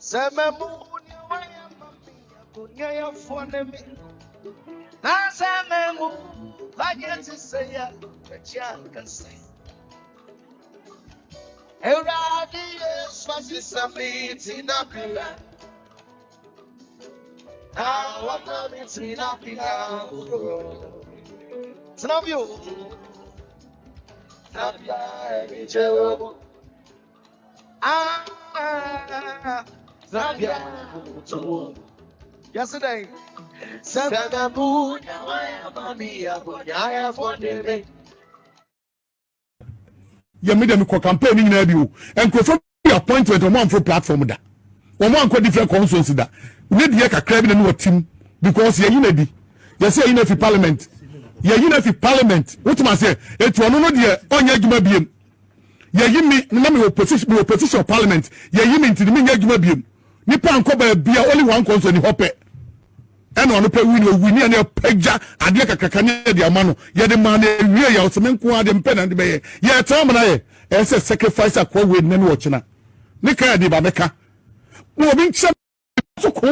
Sememu nyawaya mami kunyaya fonemi. Na sememu vayeti seya kacha kanse. Eradi eswasi samiti na pila. Na wakamiti na pila. Snobio. Snobia ebichewo. Zambia. Yesterday, Sagabu, you made them campaign in radio and confirm the appointment on one for platform that. One different constituency that. We need to crab in a team because you're unity. You say in every parliament. You're unity parliament. What must say? It's one of the on your Jumabium. Ye yimi name opposition parliament ye yimi nti me nya adwuma biem nipa anko ba bia only one concern hope e na ono pe wini na pagya ade kakaka ne de ama no ye de ma na wie ya oseme nko ade mpe na de be ye tam na ye e se sacrifice akwa we ne no china ne kan ade ba meka wo bi nche so ko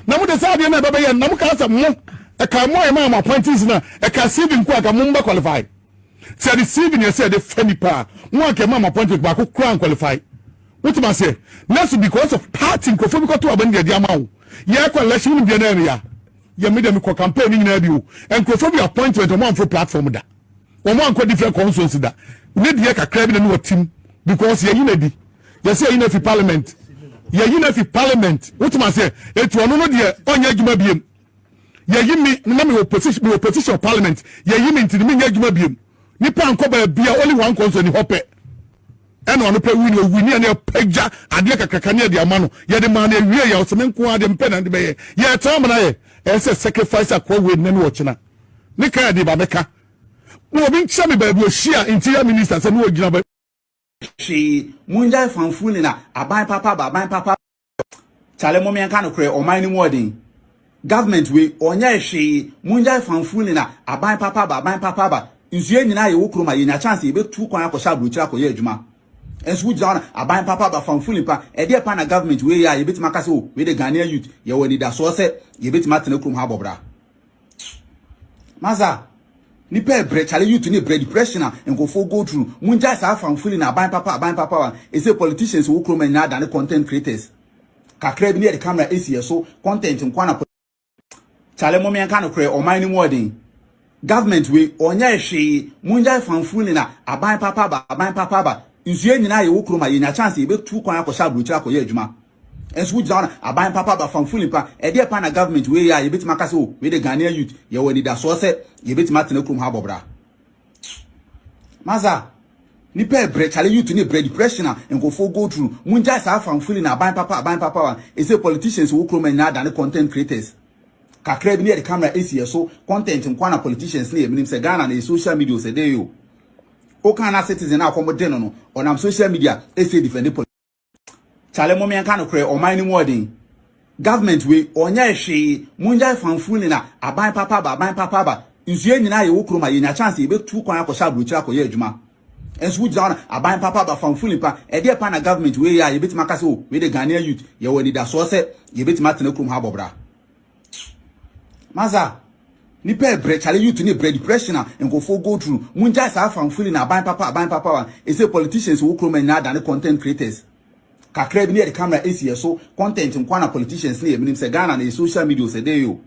na mo de sa ade na be ye na mo ka sa mo e ka mo e ma appointees na e ka CV nko aka mo mba qualify. Say the CV you say the funny pa. One can mama appointed back who can't qualify. What am I say? That's because of parting because to abandon the amount. Yeah, election in the area. You made them campaign in radio and confirm your appointment on one for platform that. One different constituency that. We need to crab in a team because you're unity. You say in every parliament. You're unity parliament. What am I say? It's one of the on your Jumabium. You give me name opposition parliament. You give me into the Jumabium. Nipa anko ba bia only one concern hope e na ono pe wini na pagya ade kakaka ne de ama no ye de ma na wie ya oseme nko ade mpe na de be ye tam na ye e se sacrifice akwa we ne no china ne kan de ba meka wo bi ncha me ba bi ohia interior minister se no ogina ba shi munjai fanfuli na aban papa chale mo me nka no kre oman ni modern government we onya shi munjai fanfuli na aban papa nsuye nyina ye wokroma ye nya chance ye betu kwan akosha bruchira koye adwuma enso wujana aban papa ba fanfuli pa e de pa na government we ya ye betima kase o we de Ghanaian youth ye woni da so se ye betima tena krom ha bobra maza ni pe bre chale youth ni bre depression and go for go through munja sa fanfuli na aban papa e say politicians wokroma nya da ne content creators kakra bi ne de camera AC so content nkwana chale mo me nka no kre oman ni modern government we onya hwe munjai fanfuli na aban papa nsuye nyina ye wokroma ye nya chance ye betu kwan akosha bruchira koye adwuma enso wujana aban papa ba fanfuli pa e de pa na government we ya ye betima kase o we de Ghanaian youth ye woni da so se ye betima tena krom ha bobra maza ni pe bre chale youth ni bre depression and go for go through munjai sa fanfuli na aban papa e say politicians wokroma nya da ne content creators kakra bi ne de camera AC so content nkwana politicians ne eminim se Ghana na social media se dey yo o kana citizen akomode no onam social media AC defend chale mo me nka no kre oman ni modern government we onya hwe munjai fanfuli na aban papa nsuye nyina ye wokroma ye nya chance ye betu kwan akosha bruchira koye adwuma enso wujana aban papa ba fanfuli pa e de pa na government we ya ye betima kase o we de Ghanaian youth ye woni da so se ye betima tena krom ha bobra maza ni pe bre chale youth ni bre depression and go for go through munja sa fanfuli na aban papa e say politicians wokroma nya da ne content creators kakra bi ne de camera AC so content nkwana politicians ne eminim se Ghana na social media se dey yo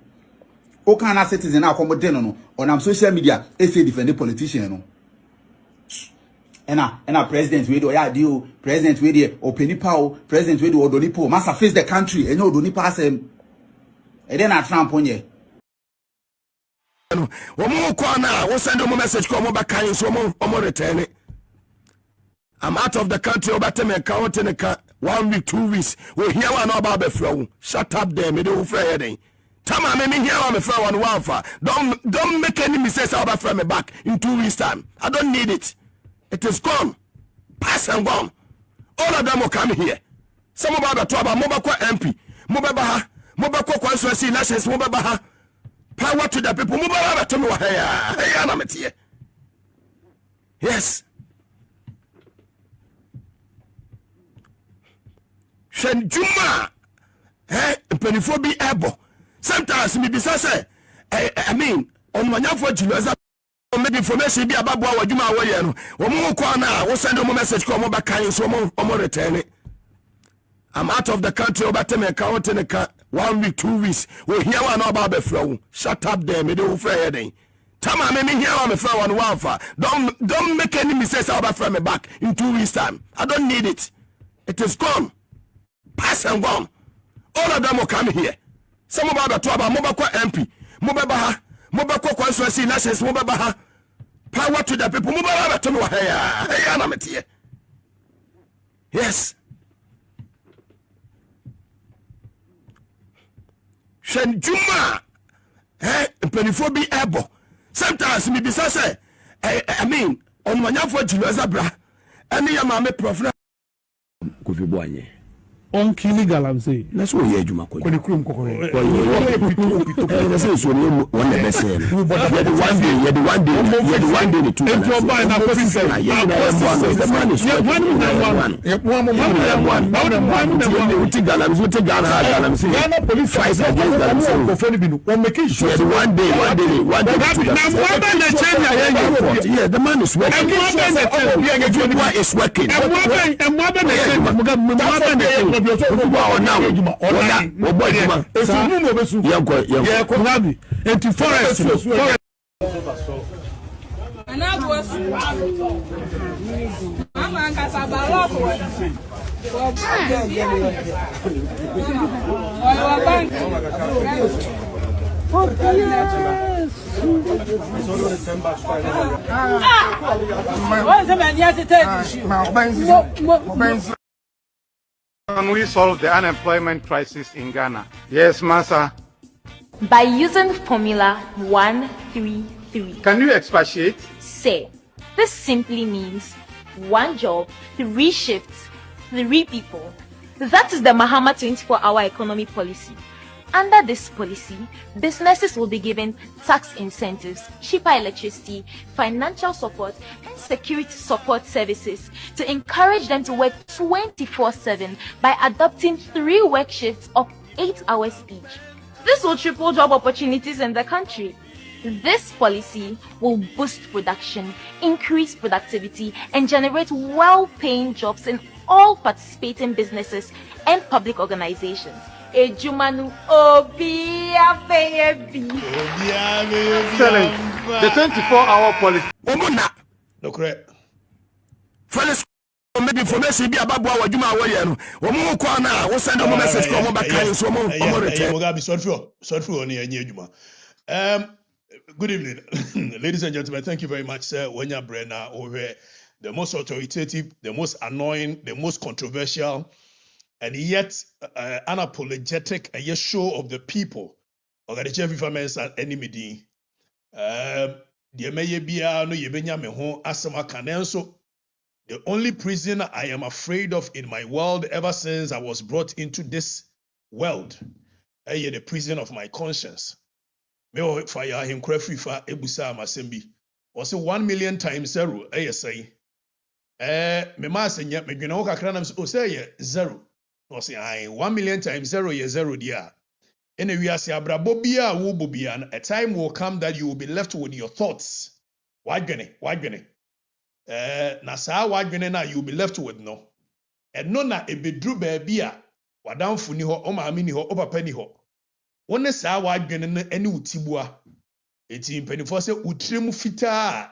o kana citizen akomode no onam social media AC defend politician no ena president we do ya dio president we dey openipa o president we do odonipo massa face the country enyo odonipa asem e dey na Trump onye womo kwa na wo send mo message ko mo bakan so mo return it. I'm out of the country obate me count in 1 week 2 weeks we hear one about be flow shut up there me do free then tama me hear one me free one wafa don't make any mistakes about from me back in 2 weeks time. I don't need it. It is gone, pass and gone. All of them will come here. Some about the trouble mobile MP mobile constituency elections mobile power to the people. Yes. Shen Juma, Penifo be able. Sometimes me be say, I mean, on my for Julius. Maybe information be about what you are wearing. One more corner, we'll send a message come back and so more return it. I'm out of the country over to me count in a 1 week, 2 weeks. We'll hear one about the flow. Shut up there, me do Friday. Tama me here on the floor on one. Don't make any mistakes about from me back in 2 weeks time. I don't need it. It is gone. Pass and gone. All of them will come here. Some about the trouble, Mobako MP, Mobabaha. Mobako constituency nations Mobabaha. Power to the people. Mobabaha to me. Hey, yes. Shen Juma. Penifo be able. Sometimes me be say, I mean, on my for Julius Abra. Any yamame profile. Kofi Boanye. On illegal, I'm saying. That's what you Juma. When you come, that's what you want to say. The one day, the two. If you're buying a person, the man is one police fights against the one day. Yeah, the man is working. Is working. Can we solve the unemployment crisis in Ghana? Yes, Masa. By using formula 133. Can you expatiate? Say, this simply means 1 job, 3 shifts, 3 people. That is the Mahama 24-hour economy policy. Under this policy, businesses will be given tax incentives, cheaper electricity, financial support, and security support services to encourage them to work 24/7 by adopting 3 work shifts of 8 hours each. This will triple job opportunities in the country. This policy will boost production, increase productivity, and generate well-paying jobs in all participating businesses and public organizations. Ejumanu Obiabebi. Excellent. The 24-hour policy. No correct. Fellas, maybe information be about what you are wearing. One corner, we'll send a message come back and so more return. Good evening, ladies and gentlemen. Thank you very much, sir. Wenya Brenna over the most authoritative, the most annoying, the most controversial, and yet unapologetic a show of the people. Okatakyie Afrifa Mensah enemy. The may be no yebenya me ho asema kanenso. The only prison I am afraid of in my world ever since I was brought into this world, the prison of my conscience. Me o fire him Afrifa ebusa amasembi. O say 1 million times 0 say. Me ma senya me dwena wo kakra nam o say 0. O say 1 million times 0 ye 0 dia. Ene wi ase abrabo bia wo bobia, a time will come that you will be left with your thoughts. Wadwene. Na saa wadwene na you will be left with no. Eno na ebedru baabi a wadamfo ni ho, o maami ni ho, o papa ni ho. Wone saa wadwene no ene utibua. Eti mpanifo se utremu fitaa,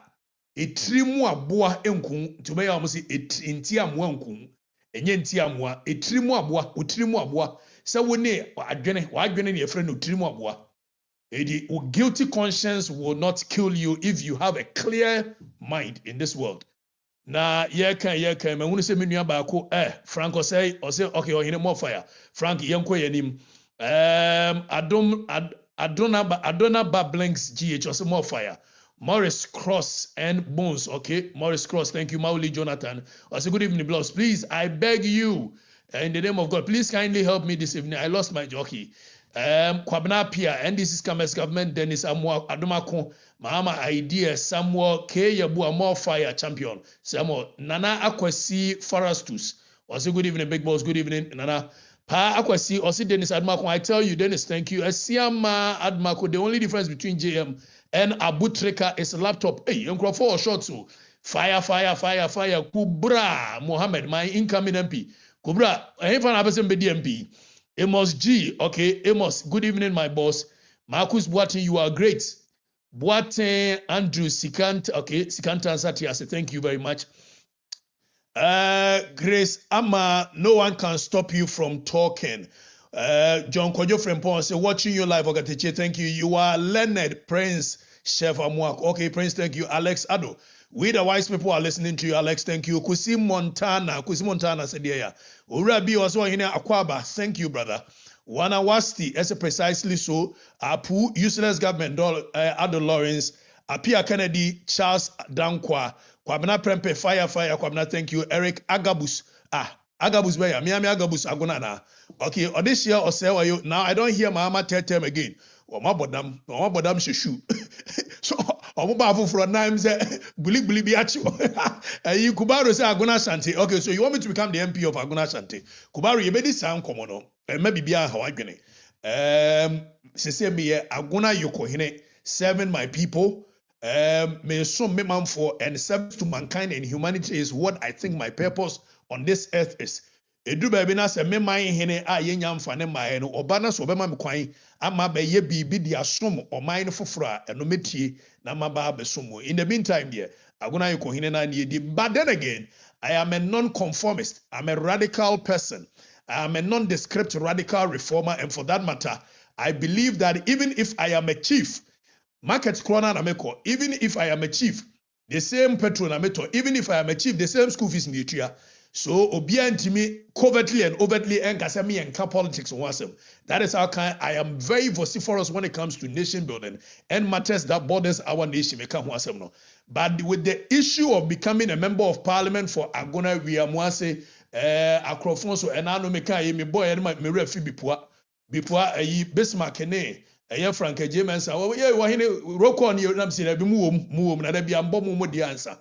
etrimu aboa enku, tube ya omusi enti amoa enku. Enye enti amoa, etrimu aboa, utrimu aboa. Sa wone wadwene ni efre no utrimu aboa. Edi guilty conscience will not kill you if you have a clear mind in this world. Na yeka me hunu se menua ba ko Franco say o say okay o hine more fire. Frank yenko yanim. Adona Bablinks GH or some more fire. Morris Cross and Bones, okay? Morris Cross, thank you, Mauli Jonathan. I say good evening, blogs. Please, I beg you, in the name of God, please kindly help me this evening. I lost my jockey. Kwabena Pia, NDC's Commerce Government, Dennis Amwa, Adomako, Mahama Idea, Samuel K. Yabu, more fire champion. Samuel Nana Akwesi Forastus. Also, good evening, big boss. Good evening, Nana. Pa Akwasi, also Dennis Admako. I tell you, Dennis, thank you. Siama Admako, the only difference between JM and Abu Treka is a laptop. Hey, Uncle for short so. Fire. Kubra Mohammed, my incoming MP. Kubra, I ain't fan MP. Amos G, okay. Amos, good evening, my boss. Marcus Boatin, you are great. Boatin, Andrew Sikant, okay. Sikanta Satiase, thank you very much. Grace Ama, no one can stop you from talking. John Kojo Frempon say, watching you live, Okatakyie, thank you. You are Leonard Prince Chef Amwak. Okay, Prince, thank you. Alex Ado. We the wise people are listening to you, Alex. Thank you. Kusi Montana said, yeah. Urabi also in Akwaba. Thank you, brother. Wana Wasti, as precisely so. Apu, useless government, Ado Lawrence, Apia Kennedy, Charles Dankwa, Kwabena Prempe, Fire, Kwabena, thank you. Eric Agabus. Agabus Baya, Miami Agabus Agunana. Okay, or this year or say, you now I don't hear Mama tell them again. Or my bodam shushu. So, for names, Bully Biachu. You Kubaru say Aguna Shanti. Okay, so you want me to become the MP of Aguna Shanti. Kubaru, you made this sound common, and maybe be a Hawaii. Me Aguna Yokohine, serving my people. May some me man for and service to mankind and humanity is what I think my purpose on this earth is. Edu baby na se me man hene a yenya mfane ma no oba so obema me kwan ama be ye bibi di asom o man foforo a eno metie na maba besomo. In the meantime there aguna yeko hene na ne di. But then again, I am a non-conformist. I'm a radical person. I am a nondescript radical reformer, and for that matter, I believe that even if I am a chief, market corner na meko, even if I am a chief, the same petrol na meto, even if I am a chief, the same school fees in the so obia ntimi covertly and overtly enkasa me enka politics on wasem. That is how I am very vociferous when it comes to nation building and matters that borders our nation. No. But with the issue of becoming a member of parliament for Agona, we are mwase Akrofonso and ano meka me boy and my refi bipua Bismarck ne Frank J. Mensah. Oh yeah, wahine roko ni nam si na bi mu na da bi ambo mu di answer.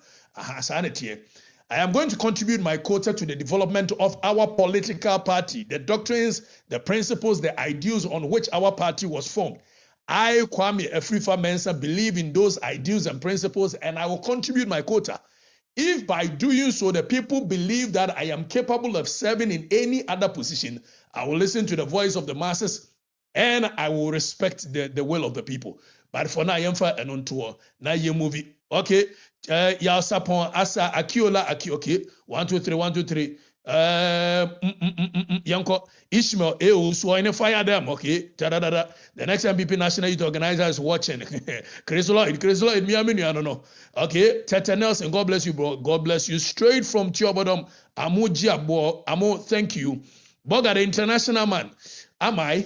I am going to contribute my quota to the development of our political party, the doctrines, the principles, the ideals on which our party was formed. I, Kwame Afrifa Mensah, believe in those ideals and principles, and I will contribute my quota. If by doing so the people believe that I am capable of serving in any other position, I will listen to the voice of the masses and I will respect the will of the people. But for now, I am for an on tour. Now you movie. Okay. Ya sapon asa akiola okay. 1 2 3 1 2 3. Yanko Ishmael so I fire them. Okay. The next MPP National Youth Organizer is watching. Chris Lloyd, me I don't know. Okay. Tete Nelson, God bless you, bro. God bless you. Straight from Tiobodom. Amo, thank you. Boga, the international man. Am I?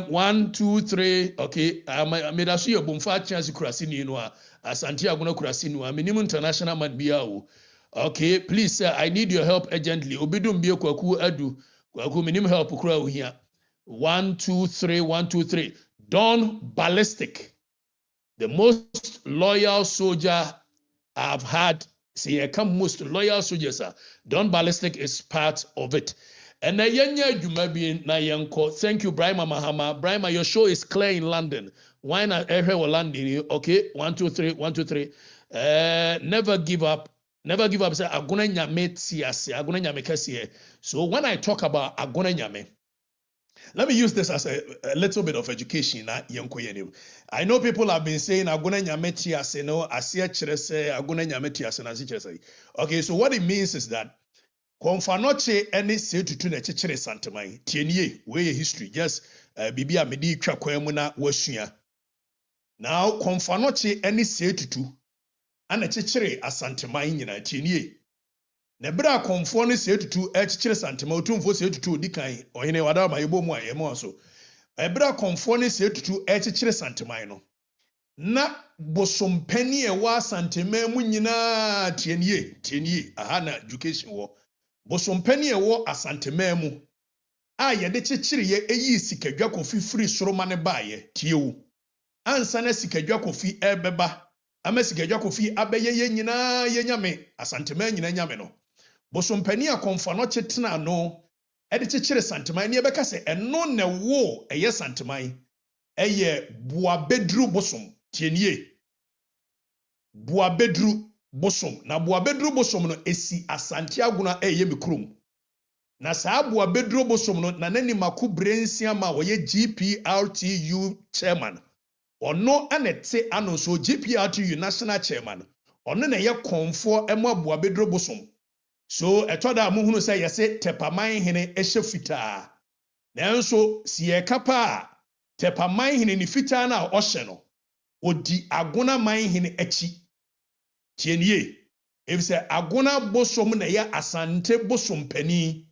1 2 3. Okay. I made a see a bumfa chance kurasini no Asante Aguna kurasini a minimum international man biao. Okay, please sir, I need your help urgently. Obidum bia kwaku adu. Kwaku minimum help kura here. 1 2 3 1 2 3. Don Ballistic, the most loyal soldier I've had. See, I come most loyal soldiers. Don Ballistic is part of it. And na yenya adwuma bi na yenko. Thank you, Brahma Mahama. Brahma, your show is clear in London. Why not everywhere London? Okay, 1 2 3 1 2 3. Never give up. Never give up. Say aguna nyame tiase, aguna nyame kese. So when I talk about aguna nyame, let me use this as a little bit of education. I know people have been saying aguna nyame tiase no, asia chirese aguna nyame tiase na chirese. Okay, so what it means is that Konfanoche any say to tune a chichere santamai. Tienye, where history, just bibia medi twa kwamuna wasua. Now konfanoche any say to two and a chichere asantamai nyina tienye. Nebra konfone say to two a chichere santamai tumfo say to two dikai or hine wada ma yebo mu ayemo so. Ebra konfone say to two a chichere santamai no. Na bosompani e wa santamai mu nyina tienye aha na education wo. Bosompani ewo asantema mu a ye de chichiri ye eyi sikadwa kofi free soroma ne baaye tiewu ansa na sikadwa kofi ebeba ama sikadwa kofi abeye ye nyina ye nyame asantema nyina nyame no bosompani a konfa no chetena no e de kyekere santeman ne beka se eno na wo eye santeman eye boabedru bosom tienie boabedru bosom na boabedru bosom no esi asante aguna eye mikrom na saa boabedru bosom no na nani mako brensia ma wo ye GPRTU chairman ono anete ano so GPRTU national chairman ono na ye konfo emo boabedru bosom so etoda amuhunu say yese tepaman hene ehye fitaa nanso siye kapa tepaman hene ni fitaa na ohye no odi agona man hene achi tienie efise agona bosom na ya asante bosom pani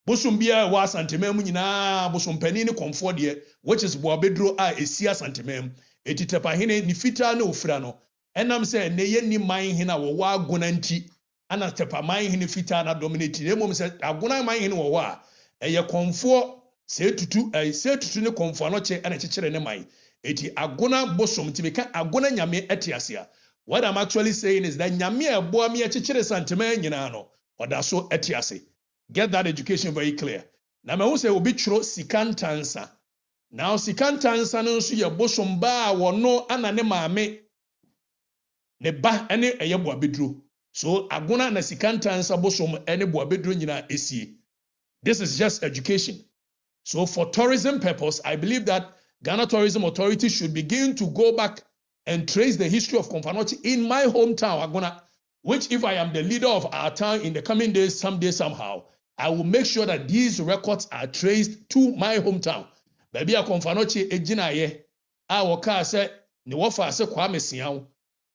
bosom bia wa asante mem nyina bosom pani ni komfo de which is boabedro a esi asante mem eti tepa hene ni fitaa na ofira no enam se ne ye ni man hene wo wa agona nti ana tepa man hene fitaa na dominate ne mom se agona man hene wo wa eye komfo se tutu ne komfo no che ana kyekere ne man eti agona bosom ti beka agona nyame etiasea. What I'm actually saying is that nyame ebo me kyekere santema nyina no odaso etiase. Get that education very clear. Na me hu say obi twro sikantansa. Now sikantansa no nso ye bosom ba wono ana ne maame ne ba ene eye boabedro. So agona na sikantansa bosom ene boabedro nyina esie. This is just education. So for tourism purpose, I believe that Ghana Tourism Authority should begin to go back and trace the history of Komfanochi in my hometown, Agona, which if I am the leader of our town in the coming days, someday, somehow, I will make sure that these records are traced to my hometown. Baby, a Komfanochi ejinaye, a waka se, ni wafa se kwa mesiao,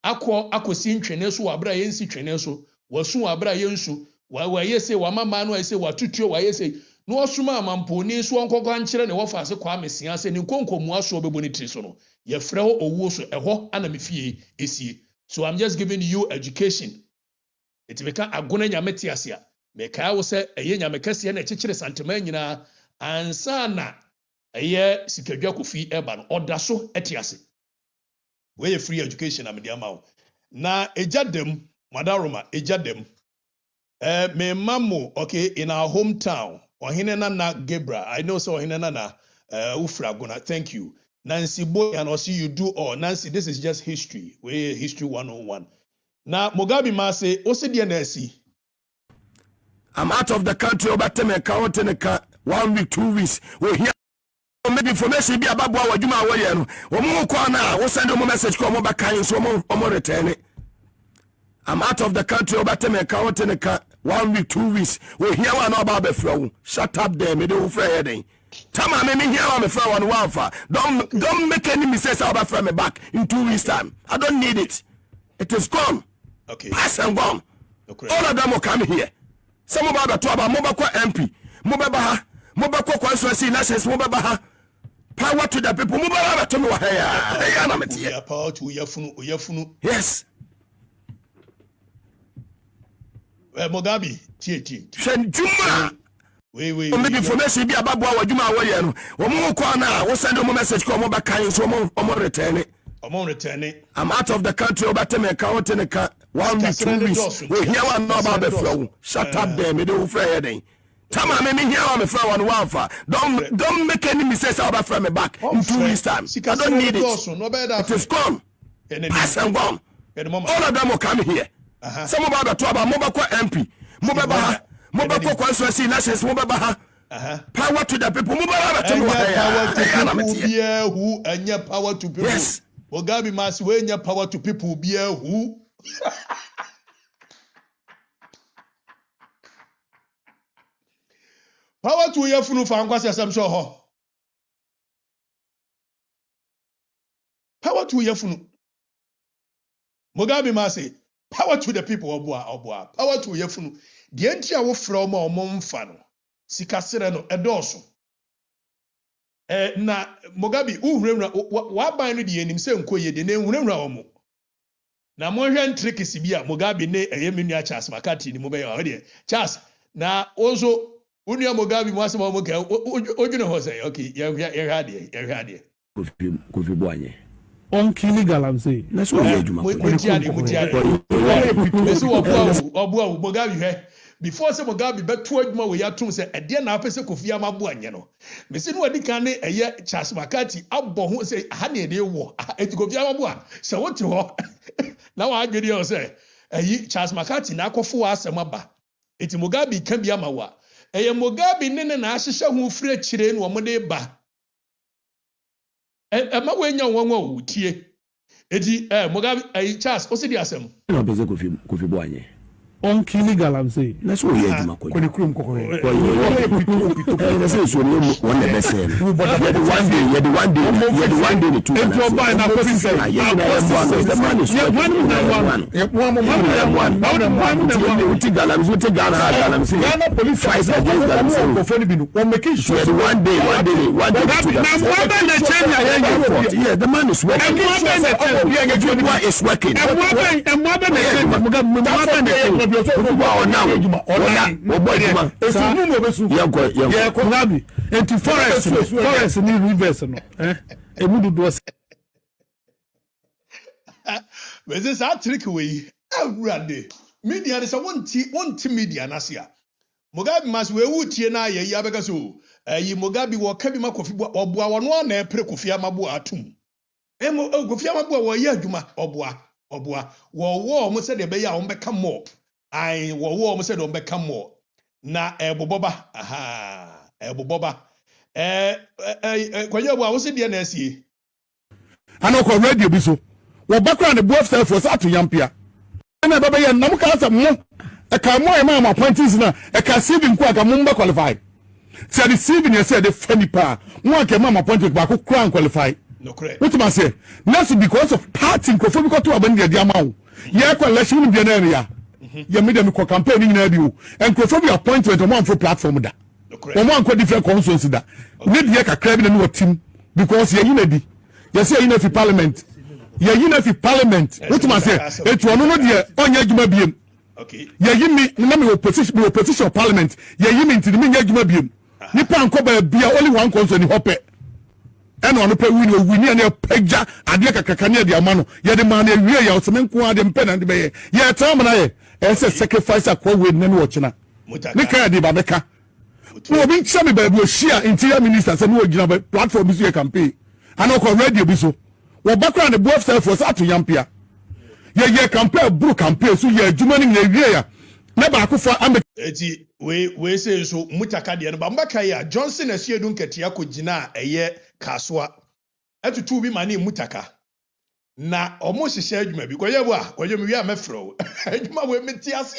ako si ntweneso wabra yensi tweneso, wasu wabra yensu, wa yese wamama no ese watutio wa yese, no wasuma amamponi so onkoko ankyere ne wafa se kwa mesia se ni nkonkomu aso obeboni triso no ye frɛ ho owo so ɛhɔ ana mefie esie. So I'm just giving you education. It beka agona nyame tiase a meka wo se eye nyame kase na kyekere santema nyina ansa na eye sikadwa kofi eba no oda so etiase. We ye free education am dia ma wo na ejadem madaroma ejadem me mamo okay in our hometown Ohine Nana Gebra, I know so Ohine Nana Ufraguna, thank you. Nancy Boy and also you do all. Nancy, this is just history. We history 101. Now Mugabe Mase, OCDNSC. I'm out of the country over Temeka 1 week, 2 weeks. We hear maybe information be about what you are wearing. We'll send them a message come over kind so more return it. I'm out of the country over Temeka 1 week, 2 weeks. We hear one about the flow. Shut up there, me do Friday. Tama me hear on the flow on Wafa. Don't make any mistakes about from me back in 2 weeks time. I don't need it. It is gone. Okay. Pass and gone. Okay. All of them will come here. Some about the trouble, Mobako MP, Mobako constituency, nations, Mobabaha. Power to the people. Mobaba to me. Power to Uyafunu. Yes. Mugabe, Send Juma. We make information be about what Juma Wayan. Omo we'll send them a message come over kind so more return it. I'm out of the country over Temeka 1 week, 2 weeks. We hear one about the flow. Shut up there, me do Friday. Tama me hear on the flow on Wafa. Don't make any mistakes about from me back in 2 weeks time. I don't need it. It is gone. Pass and gone. All of them will come here. Some about the trouble, Mobako MP, Mobako constituency, nations, Mobabaha. Power to the people, power to people. Yes. Mugabe must win your power to people, be a who. Power to your funu for Ankwasi Asam Power to your funu. Mugabe must say. Power to the people, Obua. Power to Yefunu. The entire wo from or momfano. Sikasere no edoso. Na Mugabe uhuremra wa ban no de enim se nkoye de na ehuremra omo. Na mo hwe ntrike sibia Mugabe ne eyemenu Charles Makati ni mo be ya de. Charles na ozo unia Mugabe mo asema mo ka odwene ho say okay ye hwa de. Kofi Boanye. Illegal, I'm saying. That's what you do. Mugabe before say Mugabe beto adwuma we yatum say ede na apese Kofi Amabu anye no me se no wadi kan ne eye Charles Makati abɔ ho say ha ne de wo eti Kofi Amabu a se wote ho na wa adwede o say eyi Charles Makati na akɔfo asɛm aba eti Mugabe ka bi ama wa eye Mugabe ne na ahyehye ho firi akyire no mo de ba ma wenya wonwa o tie eti Mugabe Charles o se di asɛm na beze Kofi bo anye On illegal, I'm saying. That's what you do, When you come, that's so one the best. One day, the one day, the two. The man is Ghana police fights against one day, yeah, the man is working. Is working. Forest ni rivers no emudu do we say that trick we awurade media dey say wonti media na se a Mugabe mas we wutie na ye ya beka so yi Mugabe wo ka bi ma Kofi oboa wono na epre Kofi Amabu atum Kofi Amabu wo ye adwuma oboa wo mo se de be ya wo beka mo I wo mo said on become more na eboboba eboboba kwaye bo wo se de na asie ana ko radio bi so wo background the both self was at yampia na baba ye nam ka sa mo e ka mo e ma appointees na e ka CV nko aka mo mba qualify say the CV ne say the funny pa mo aka ma appointed ba ko kran qualify no correct what ma say that's because of party ko fo bi ko to abandi dia ma wo ye ko election bi na area ya me dem ko campaign nyina bi o enkrofo bi appointment o mo for platform da o mo anko different constituency da ne die kakra bi na no team because ye yina di ye say yina fi parliament ye yina fi parliament what ma say etu ono no die onya adwuma biem okay ye yimi na me opposition parliament ye yimi ntini me nya adwuma biem nipa anko ba bia only one constituency hope eno no pe wini na pagya ade kakaka ne de amano ye de ma na wie ya osemenko ade mpe na de be ye tam na ye ese sacrifice akwa we ne no china ne ka de ba beka no bi nche me ba bi ohia interior minister se no ogina platform bi so campaign ana ko radio bi so wo background the both self was at yampia ye campaign bru campaign so ye adwuma ni na wie ya na ba akofo ambe eti we say so mutaka de no ba mbaka ya Johnson asiedu nketia ko gina eye kaswa etutu bi mani mutaka na omo hihye adwuma bi koye bo a koye mi wi amefro adwuma we meti ase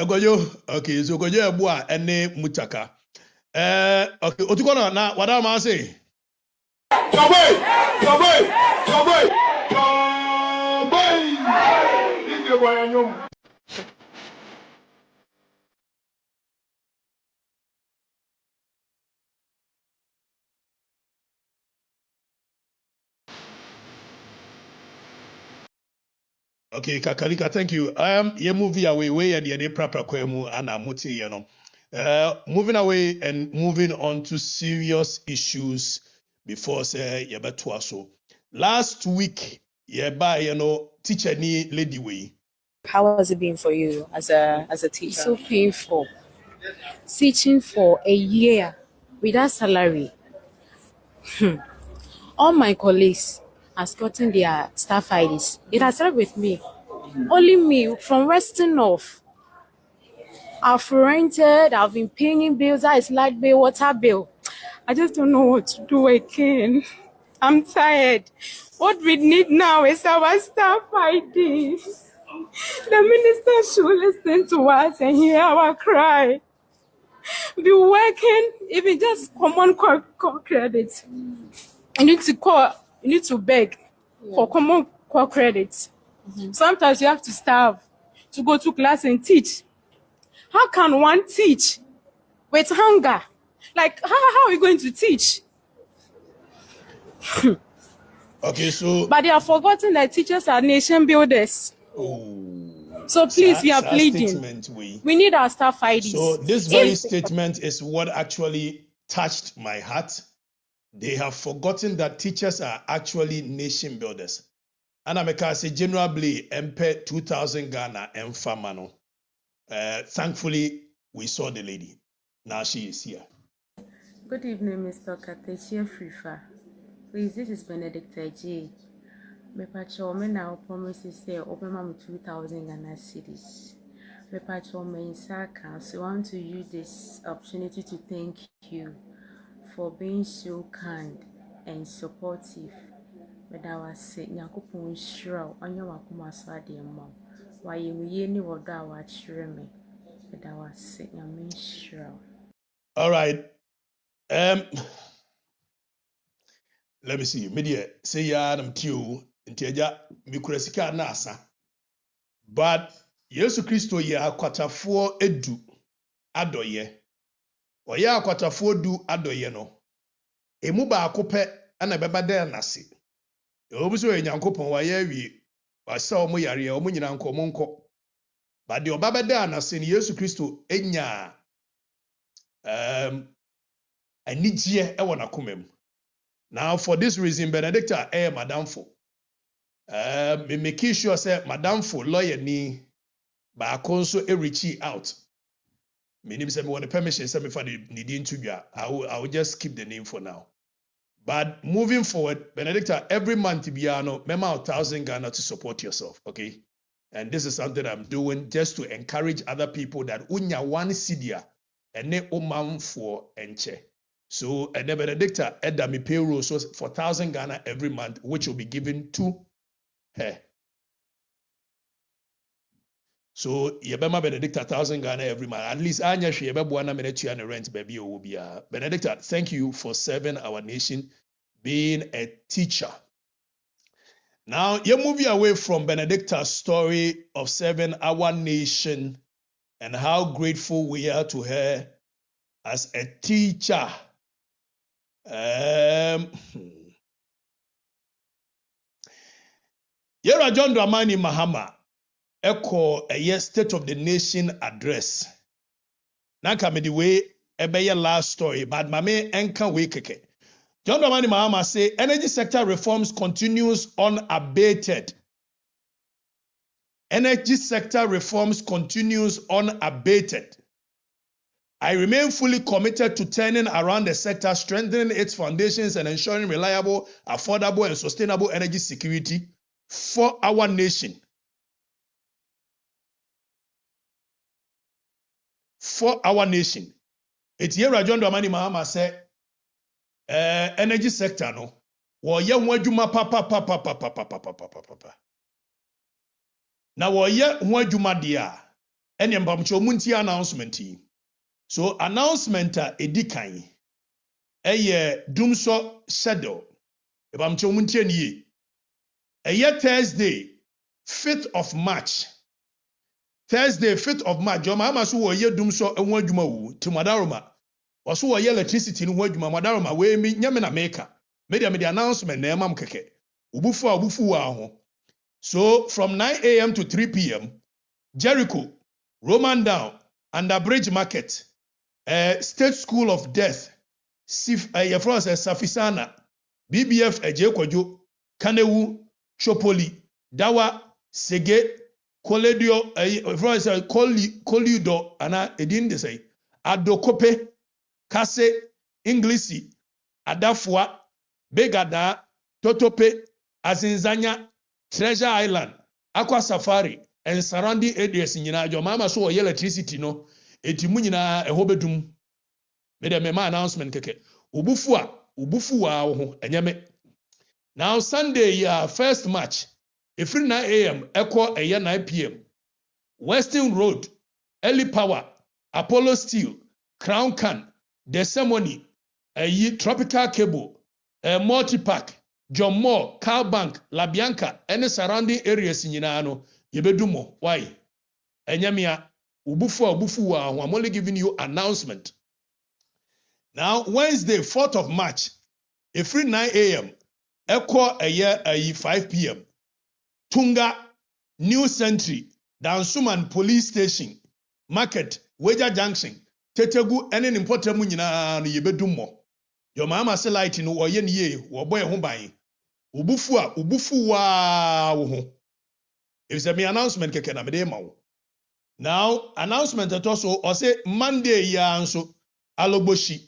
goyo okay so goyo bo a ene mutaka okay otuko na wada ma say okay, Kakarika, thank you. You moving away at the proper kwemu and amuti, you know. Moving away and moving on to serious issues before say so. Last week, you know, teacher ni lady way. How has it been for you as a teacher? It's so painful. Teaching for a year without salary. All my colleagues has gotten their staff IDs. It has started with me. Only me from Western North. I've rented, I've been paying bills, it's light bill, water bill. I just don't know what to do again. I'm tired. What we need now is our staff IDs. The minister should listen to us and hear our cry. Be working, even just common core credit. You need to beg for common core credit. Sometimes you have to starve to go to class and teach. How can one teach with hunger? Like, how are we going to teach? Okay, so... But they have forgotten that teachers are nation builders. Oh. So please, we are pleading. We need our staff IDs. So this very statement is what actually touched my heart. they have forgotten that teachers are actually nation builders. And I say generally MP 2000 Ghana and Famano. Thankfully, we saw the lady. Now she is here. Good evening, Mr. Okatakyie Afrifa. Please, this is Benedicta J. Me pacho me now promises say open mom 2000 Ghana cedis. Me pacho Mensah Council. I want to use this opportunity to thank you for being so kind and supportive. But I was saying, Yakupon Shrow on your Wakumasadi mom. Why you ye what I watch me. But I was saying, I mean, Shrow. All right. Let me see. Media say ya nam tiu nteja mikurasika nasa. But Yesu Kristo ye akwatafo edu adoye. Oye akwatafo du adoye no. Emu baako pɛ ana bɛba dɛ nase. Ewu so ye Nyankopɔn wa ye wi. Wasa omo yare omo nyina nko omo nko. But the obaba dɛ nase ni Yesu Kristo enya anigye ɛwɔ n'akoma mu. Now, for this reason, Benedicta, Madam Fo. Me make sure say Madam Fo lawyer ni ba konso reach out. Me name say me want the permission say me for the needing to be. I will just keep the name for now. But moving forward, Benedicta, every month biano, mema 1,000 Ghana to support yourself, okay? And this is something I'm doing just to encourage other people that unya one sidia and ne umam for enche. So, and the Benedicta edda me payroll so for 1,000 Ghana every month, which will be given to her. So, yebema Benedicta 1,000 Ghana every month. At least anya she yebe buana minute and rent baby obia. Benedicta, thank you for serving our nation, being a teacher. Now, you're moving away from Benedicta's story of serving our nation and how grateful we are to her as a teacher. Yera John Dramani Mahama echo a State of the Nation address. Nanka me the way ebe last story, but mame enka we keke. John Dramani Mahama say energy sector reforms continues unabated. Energy sector reforms continues unabated. I remain fully committed to turning around the sector, strengthening its foundations, and ensuring reliable, affordable, and sustainable energy security for our nation. For our nation. It's here John Dramani Mahama said, energy sector no. Wo ye ho adwuma papa. Na wo ye ho adwuma de a, ene mbamcho munti announcement yi. So announcement edikan eye dumso schedule ebamcho muntie niye eye Thursday 5th of March joma amaso wo ye dumso enwo adwuma wu timadaroma waso wo ye electricity no ho adwuma madaroma we mi nyame na meka me the announcement na emam keke ubufu wa ho. So from 9 a.m. to 3 p.m. Jericho, Roman Down, Underbridge Market, State School of Death, Safisana, BBF Ejekwajo, Kanewu, Chopoli, Dawa, Sege, Koledio, Kolido, Ana Edin de say, Adokope, Kase, Inglisi, Adafwa, Begada, Totope, Azinzanya, Treasure Island, Aqua Safari, and surrounding areas in your mama saw electricity no. Eti mu nyina ehobedum me de mema announcement keke ubufu wa ho enyeme. Now Sunday ya first match every 9 a.m. echo 9 p.m. Western Road, Early Power, Apollo Steel, Crown Can, The Ceremony, Tropical Cable, Multipack, John Moore, Car Bank, La Bianca, any surrounding areas nyina no yebedumo. Why? Enyemia Ubufu, I'm only giving you announcement. Now, Wednesday, 4th of March, every 9 a.m., Echo a year 5 p.m. Tunga, New Century, Dansuman Police Station, Market, Weja Junction, Tetegu, any important munina yebedumo. your mama say light no wo ye ne ye wo boy ho ban ubufu wa wo ho. If say me announcement keke na me dey ma wo. Now announcement at also or say Monday ya nso Alogboshi,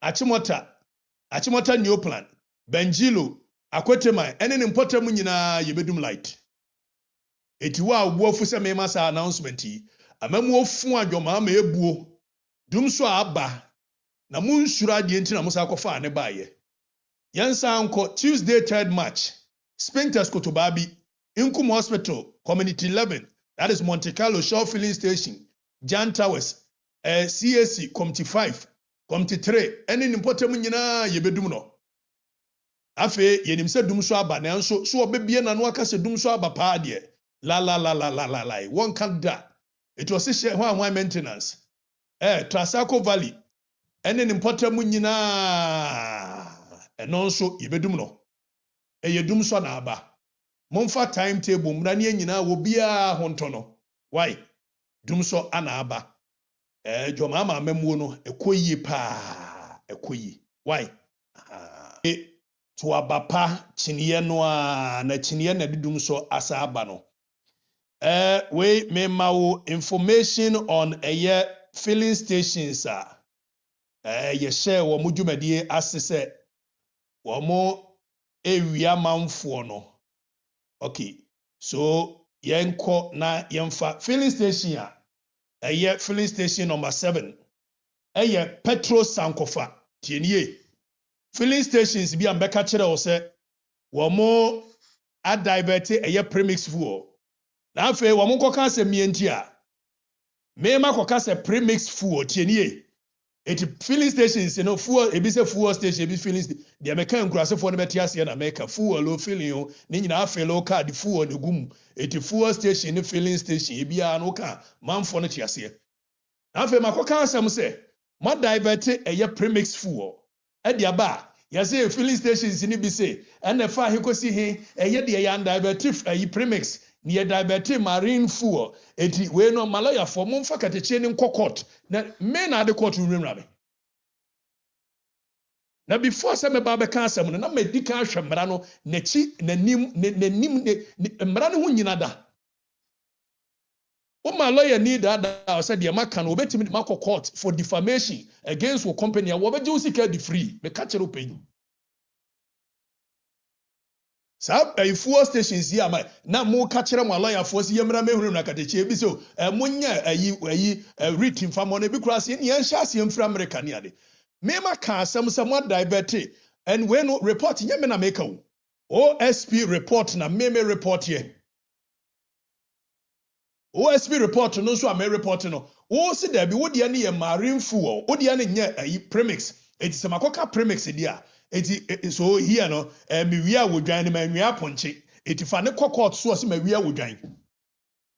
Achimota new plan, Benjilo, Akwetema, any important nyina yebedum light. Eti wa wo fu se me masa announcement yi, amamu ofu adwoma ma ebuo. Dum so aba na munsura de enti na musa akofa ne baaye. Yansa anko Tuesday 3rd March, Spintex Kotobabi, Inkum Hospital, Community 11, that is Monte Carlo Shaw Filling Station, Jan Towers, CAC, Community 5, Community 3, any important nyina yebedum no. Afe yenim se dum so aba na nso so obebie na no aka se dum so aba pa de. La. One can't da. It was a one maintenance. Trasaco Valley. Any important nyina and also yebedum no. Yedum so na aba. Monfa timetable mrani nyina wo bia honto no. Why? Dum so ana aba. Joma ma memuo no ekoyi pa ekoyi. Why? To abapa chiniye no na chiniye na didum so asa aba no. We me mawo information on filling stations ye share wo mudwumadie asese wo mo ewia manfo no. Okay, so yenko na yemfa filling station filling station number 7 petrol sankofa tienie filling stations bi ambeka kire wo se wo mo adivert premix fuel na afa wo mo koka se mienti a mema koka se premix fuel tienie eti filling stations fuel ebi se fuel station ebi filling de meka nkurasefo no beti ase na meka fuel o filling o ne nyina afa lo card fuel ne gum eti fuel station ne filling station ebi a no ka manfo no tiase na afa makoka asem se mo divert premix fuel e dia ba ya say filling stations ni bi say na fa hekosi he de ya divert premix ni divert marine fuel eti we no malaya for mo mfa kateche ni nkokot na me na de court nwura me na before say me ba be kan asem no na medika ahwe mra no nachi nanim mra no ho nyina da o malaya need that say de maka no obetimi mako court for defamation against your company a wo beje usika di free me ka kire open sa fuel stations here am na mo ka kire mo lawyer for si yemra mehunu na kateche bi so monya written famo no bi kura se ne yan hya se mfra America ne ade me ma ka asem se mo divert and when report nyame na make wo OSP report na me report here OSP report no so am report no wo si da bi wo de ne ye marine fuel wo de ne nya premix eti se makoka premix dia eti so here no me wia wodwan ne ma nwia ponche eti fa ne court so se ma wia wodwan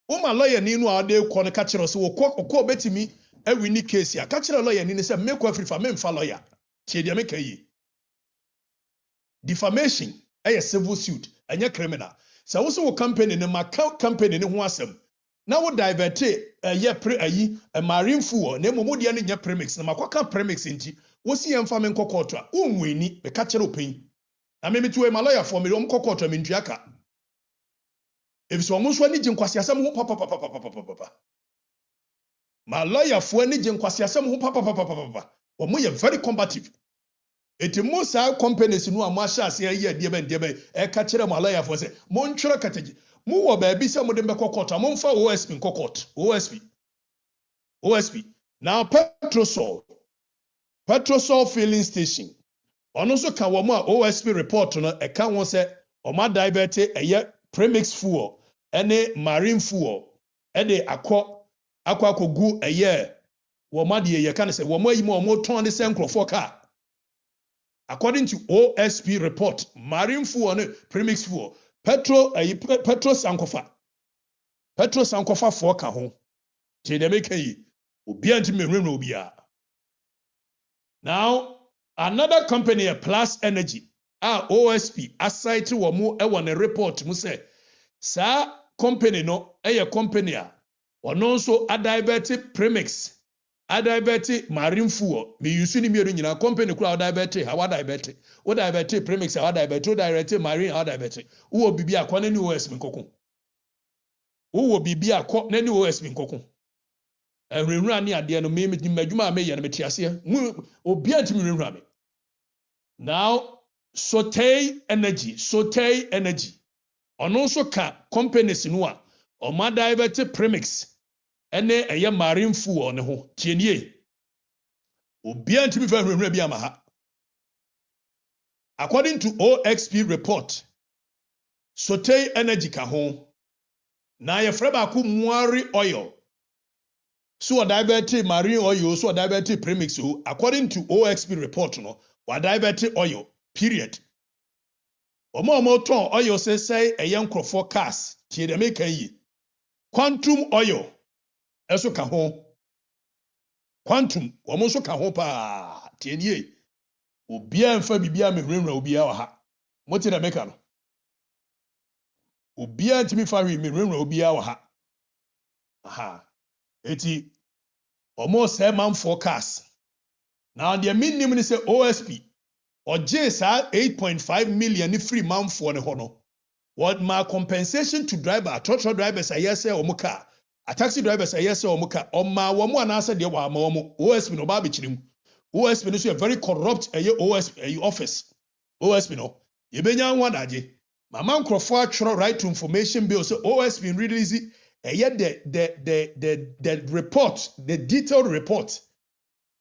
wo ma lawyer ni no a de ko ne ka kire so wo ko betimi awini case ya ka kire lawyer ni ne se meko Afrifa me mfa lawyer tie de meka yi defamation civil suit anya criminal so wo so wo company ne ma company ne ho asem na wo divert marine fuel na momo de ne nya premix na makwaka premix nti wo si yemfa me nkokoto a unweni be ka kire open na me metu e ma lawyer for me om kokoto me ntuaka if so mo so ani jinkwase asem ho papa ma lawyer for ani jinkwase asem ho papa wo mo ye very combative eti mo sa companies no a mo ahya ase ayi adie ben e ka kire ma lawyer for say mo ntwere kateji mo wo ba bi se mo de be kokoto mo mfa OSP kokoto OSP now Petrosol filling station. Ono so ka wo a OSP report no e ka won se o ma divert premix fuel ene marine fuel e de akwakogu wo ma de ye ka se wo ma yi mo ton de se nkrofo ka. According to OSP report, marine fuel ne premix fuel petrol sankofa for ka ho. Ti de make yi obi anti me nwem obi a. Now, another company, Plus Energy, OSP, aside wo mo e won a report mu say, sa company no company a ono so a divert premix adibete marine fuel me use ni mienu nyina company kura adibete how adibete o adibete premix how adibete o direct marine how adibete wo bibi akọ na ni OS mi kokon wo bibi akọ na ni OS mi kokon enwura ni ade no me madwuma me ye no metiase obi antimi nwura me now Sote energy ono nso ka companies no a o ma divert premix ene eye marine fuel ne ho tienie obi antimi fa nwura bi ama ha according to OXP report Sote energy ka ho na ye fra ba ku muari oil so divert marine oil so divert premix so according to OXP report no wa divert oil period omo ton oil say eyen crofo cars tie de make yi quantum oil eso ka ho quantum omo so ka ho pa tie nie obia mfa bibia mehrenra obia wa ha moti de make no obia ntimi fa hwe mehrenra obia wa ha aha eti omo say man forecast now the minimum say OSP oje sa 8.5 million ni free man for ne hono what my compensation to driver truck drivers ayese omuka a taxi drivers ayese omuka oma wo mu anase de wa ma wo mu OSP no ba be chirim OSP no so a very corrupt OSP office OSP no ye benya nwa daje mama nkrofo atworo right to information bill so OSP release the report the detailed report.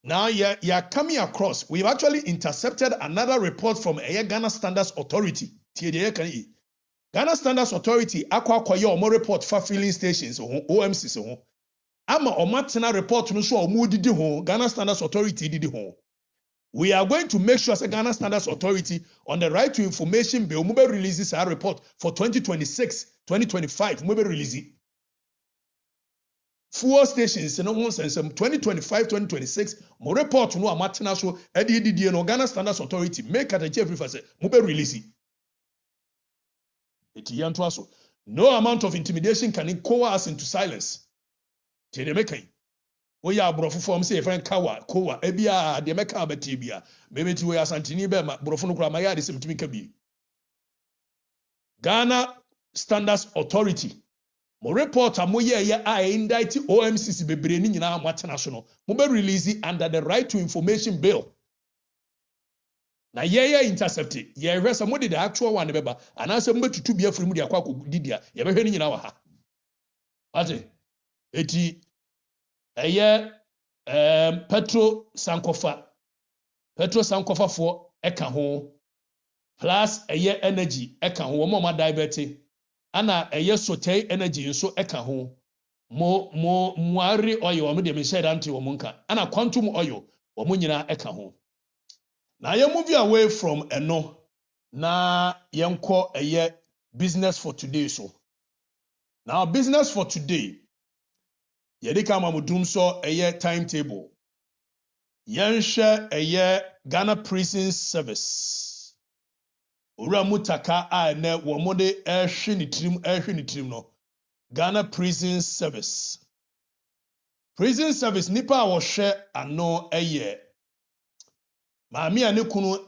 Now you're coming across. We've actually intercepted another report from Ghana Standards Authority. Ghana Standards Authority akwa omo report for filling stations OMC so. Ama omatena report no so omo didi ho Ghana Standards Authority didi ho. We are going to make sure as a Ghana Standards Authority on the right to information bill mube releases our report for 2026, 2025 mube release it. Fuel stations no one sense 2025 2026 mo report no amatena so edidie no Ghana Standards Authority make Okatakyie Afrifa say mo be release it yanto aso no amount of intimidation can coerce us into silence tie de mekan we ya abrofo form say friend koa ebia de meka abati bia memeti we asantini be ma brofo no kura ma ya de semtimi ka bi Ghana Standards Authority mo report amoye indict OMCC bebre ni nyina amatena so no mo be release under the right to information bill na intercept ye hwesa mo de the actual one beba anase mo betutu bia firi mu de akwa didia ye behwe ni nyina wa ha ate eti petro sankofa fo eka ho plus energy eka ho mo ma divert ana Sote energy nso eka ho muari oil wo de me share anti wo nka ana quantum oil wo nyina eka ho na ye move away from eno na yenko business for today so now business for today ye de ka mamudum so timetable yenhwe Ghana Prison Service Ura mutaka a ne womode ehwe ni tirim no Ghana Prison Service nipa a wo hwe ano maami ane kunu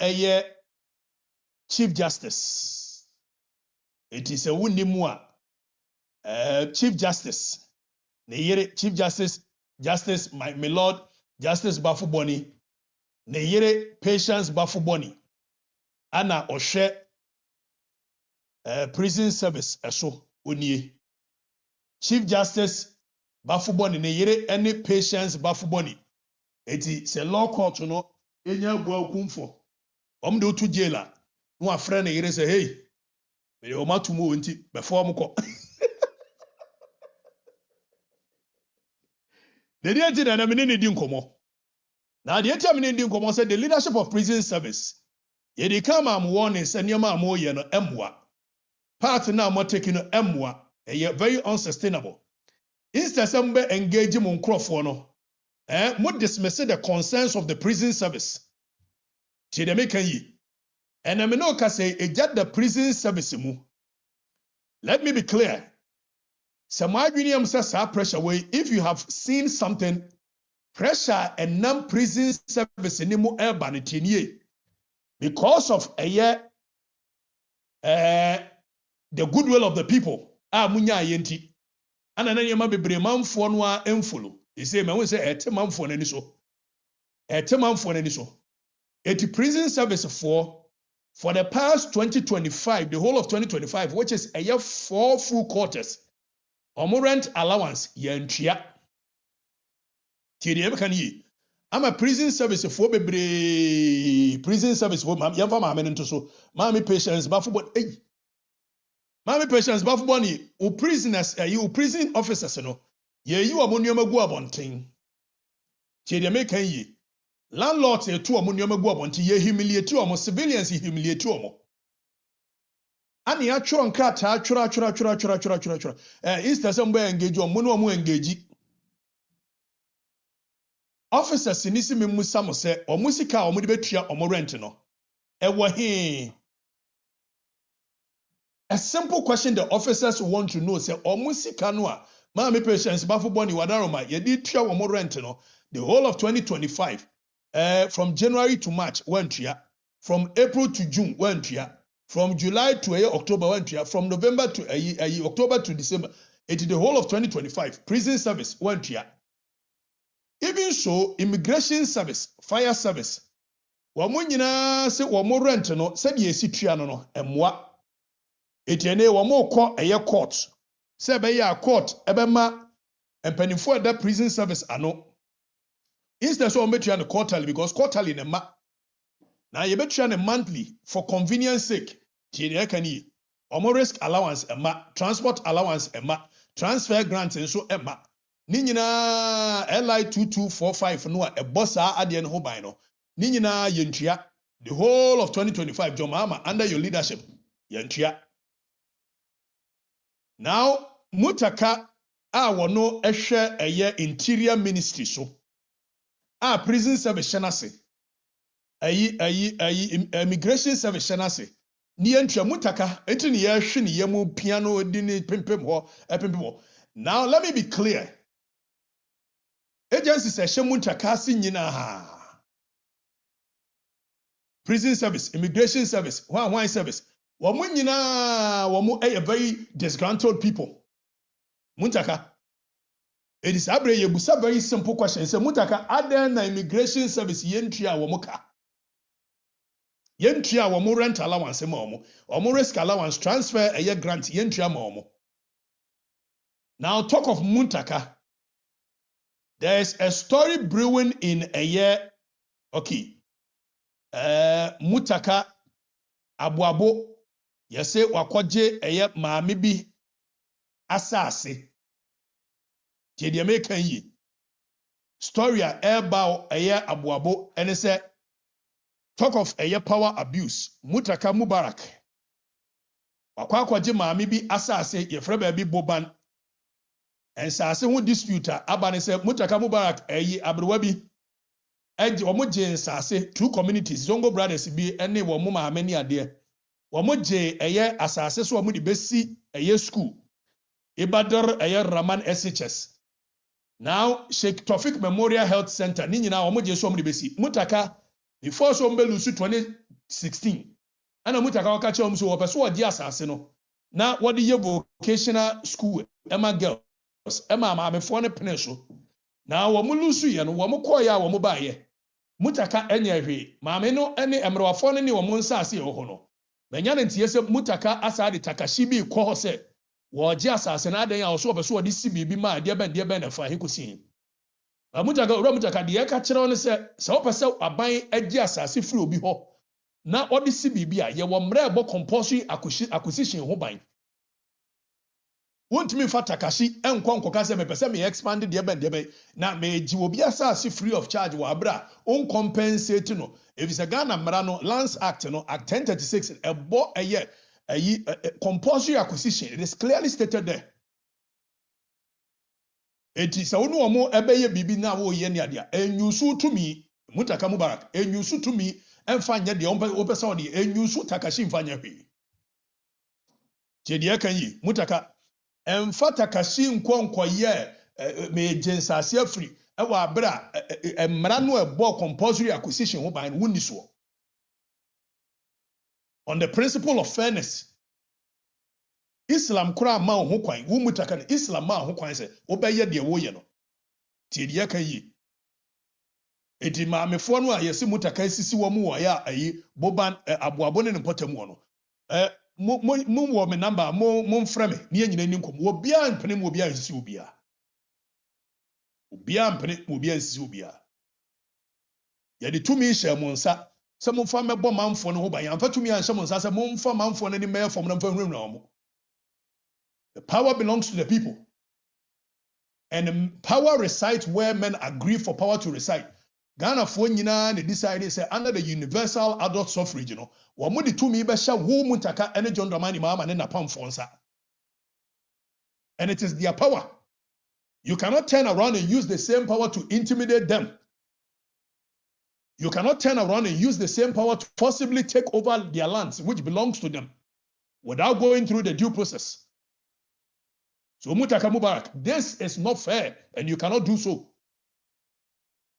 Chief Justice it is a wunimu a Chief Justice ne yere Chief Justice my Lord Justice Bafuboni ne yere Patience Bafuboni ana ohwe Prison Service eso onie Chief Justice Bafuboni ne yere any Patience Bafuboni eti se law court no enya gbo akumfo omde otu jailer no afre ne yere say hey me o matumo nti before mko the deity na me ne di nkomo na the deity me ne di nkomo say the leadership of Prison Service ye dey come am warning say niam am oye no emwa part na am taking no emwa very unsustainable instead some be engage mo nkrofo no mo dismiss the concerns of the Prison Service ti dem kan yi and me no ka say ejat the Prison Service mu let me be clear some adwini am say pressure way if you have seen something pressure and non-prison service anymore urban tinye because of a year the goodwill of the people munya yenti ana na nyema bebre manfo no a emfolo e say me won say ete manfo na ni so eti prison service for the past 2025 the whole of 2025 which is a year 4 full quarters rent allowance yantua tiye kan yi ama prison service for bebre prison service for yamfa ma amene nto so ma me patients ba fo but Mami patients bafu boni o prisoners you prison officers no ye yi omo nneoma gu abonten che de make yi landlords e tu omo nneoma gu abonten ye humiliate omo civilians humiliate omo ani atworo nkrata atworo instead some boy engage omo no omo engage officers ni si memu samo se omo sika omo de betua omo rent no ewo he. A simple question the officers want to know say omusika no a maame patients bafo boni wadaroma ye di tua wo rent no the whole of 2025 from January to March wentua from April to June wentua from July to October wentua from November to October to December it is the whole of 2025 prison service wentua even so immigration service fire service wo nyina se wo rent no se de esi tua no emwa etiene wo mo kɔ eye court se be ya court ebema empanifo da prison service ano instead so metua no quarterly because quarterly ne ma na ye betua ne monthly for convenience sake tiene kan yi omo risk allowance ema transport allowance ema transfer grant nso ema ni nyina LI 2245 no a ebosa ade ne ho ban no ni nyina yentua the whole of 2025 Jomama under your leadership yentua. Now, Mutaka wono ehwe eye interior ministry so. Prison service shanase. Immigration service shanase. Ni entwa Mutaka enti ni ye hwe ni yemu piano di ni pimpim ho. Now, let me be clear. Agency se hwe Mutaka si nyina ha. Prison service, immigration service, why service. Womu nyina womu very disgruntled people. Muntaka. It is abre yebusa very simple question. Say Muntaka other na immigration service yentua womu ka. Yentua womu rent allowance ma womu. Womu risk allowance transfer grant yentua ma womu. Now talk of Muntaka. There is a story brewing in a year. Okay. Muntaka abuabo yese wakoje eye maame bi asase je me kan yi story a eba eye abuabo ene se talk of eye power abuse Mutaka Mubarak wakwakoje maame bi asase ye frɛ ba bi boban ensase ho dispute abane se Mutaka Mubarak abrewa bi omo je ensase two communities Zongo brothers bi ene wo mo maame ni ade Wamoje eye asase so wamu di besi eye school. Ibador eye Raman SHS. Now Sheikh Tofik Memorial Health Center ni nyina wamoje so wamu di besi. Mutaka before so mbelu su 2016. Ana Mutaka wakache wamu so wapeso wadi asase no. Na wadi ye vocational school Emma girls Emma maamefo ne pene so. Na wamu lusu ye no wamu kwa ya wamu ba ye. Mutaka enye hwe. Maame no ene emrewafo ne wamu nsase ye ho no. Benyane ntiye se Mutaka asade takashibi ko se woje asase na adan ya so obeso wodi si bibi ma de ben na fa hekusin Mutaka de ka kire on se opese aban agi asase firi obi ho na odi si bibi a ye wo mra ebo compulsory acquisition ho ban wontimi fa takashi enkonkoka se mepese me expand de ben na me gi obi asase free of charge wa abra on compensate no if it's a Ghana mra no Lands Act no Act 1036 ebo compulsory acquisition it is clearly stated there eti se wonu omo ebeye bibi na wo ye ne ade a enyusu tumi Mutaka Mubarak enyusu tumi emfanya de opesa ode enyusu takashi mfanya hwe je de kan yi Mutaka emfa takashi nkonkoye me jensase afri ewa abra mmara no ebo compulsory acquisition ho ban wonni so on the principle of fairness. Islam kura ma ho kwan wo mutaka no Islam ma ho kwan se obeye de wo ye no tie de aka yi edi maamefo no a yesi mutaka sisi wo mu wo ya ayi boban aboabo ne potamu no mo wo me number mo mfrɛ me ne nyina ni nkom wo bia mpene mo bia sisi wo bia obia mpene mo bia sisi wo bia ya de tumi hye mo nsa sɛ mo fa mɛbɔ manfo no ho ban ya mfa tumi anhye mo nsa sɛ mo mfa manfo no ni mɛyɛ fom na mfa nwura mo. The power belongs to the people. And power resides where men agree for power to reside. Ghana for nyina they decided say under the universal adult suffrage, wo mo de tumi be hye wo mutaka ene John Dramani Mahama ne napam fonsa. And it is their power. You cannot turn around and use the same power to intimidate them. You cannot turn around and use the same power to forcibly take over their lands, which belongs to them, without going through the due process. So Mutaka Mubarak, this is not fair, and you cannot do so.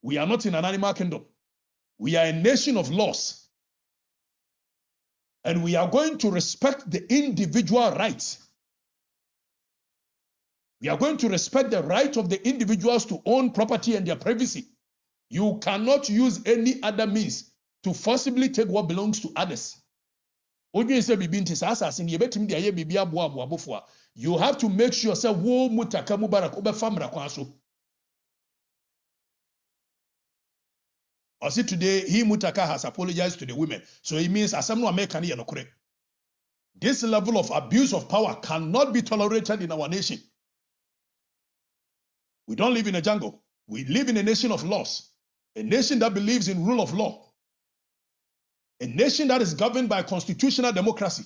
We are not in an animal kingdom. We are a nation of laws. And we are going to respect the individual rights. We are going to respect the right of the individuals to own property and their privacy. You cannot use any other means to forcibly take what belongs to others. You have to make sure say wo mutaka Mubarak obefamra kwaso. Or see today he Mutaka has apologized to the women. So it means asem no American ye no kore. This level of abuse of power cannot be tolerated in our nation. We don't live in a jungle. We live in a nation of laws. A nation that believes in rule of law. A nation that is governed by constitutional democracy.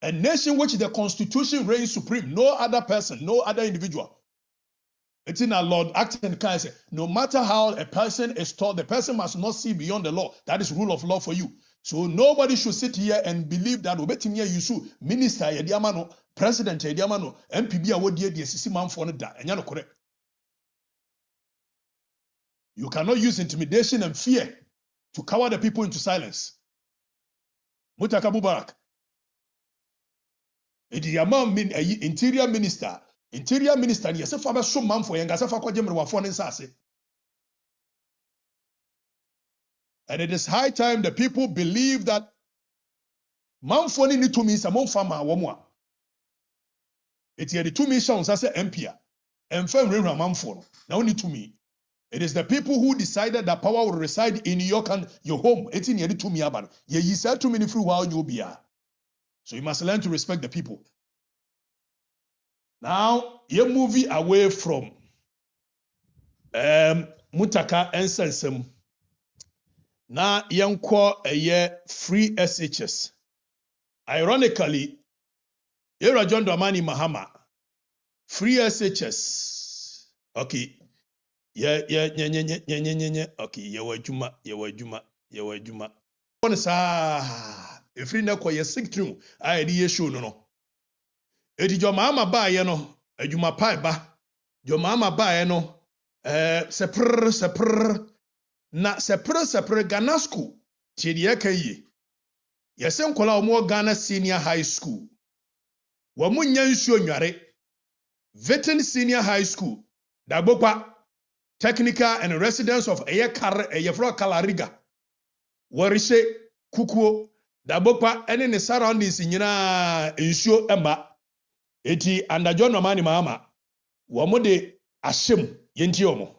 A nation which the constitution reigns supreme. No other person, no other individual. It's in our Lord Acton can say, no matter how a person is taught, the person must not see beyond the law. That is rule of law for you. So nobody should sit here and believe that obetimia yusu minister yediamano, president yediamano, MPB awodie die sisi manfo no da. Enya no correct. You cannot use intimidation and fear to cower the people into silence. Mutaka Mubarak. Interior minister yes fa be so manfo yen gasa fa kwaje mrewafo ne nsase. And it is high time the people believe that manfo ni to me some farmer wo mo a eti e to me sha unsa se empia emfa nwura manfo no na oni to me. It is the people who decided that power will reside in your home. Eti ne to me aba ye yi say to me ni free wa onye obia. So you must learn to respect the people. Now, you're moving away from Mutaka and Sensem. Now, young free SHS. Ironically, you're John Dramani Mahama. Free SHS. Okay. Yeah. Okay, you Juma. If you know your sick room, I did show no. Eti your mama ba ye no, adwuma pai ba. Your mama ba ye no, sepr na sepr Ghana school. Chidi akaye. Yese nkola omo Ghana Senior High School. Wa munya nsuo nware. Veteran Senior High School. Dagbokwa Technical and Residence of Eyefro Kalariga. Warise Kukuo. Dagbokwa ene ne surroundings nyina nsuo emba. Eti under John Dramani Mahama, wamo de ashem yenti omo.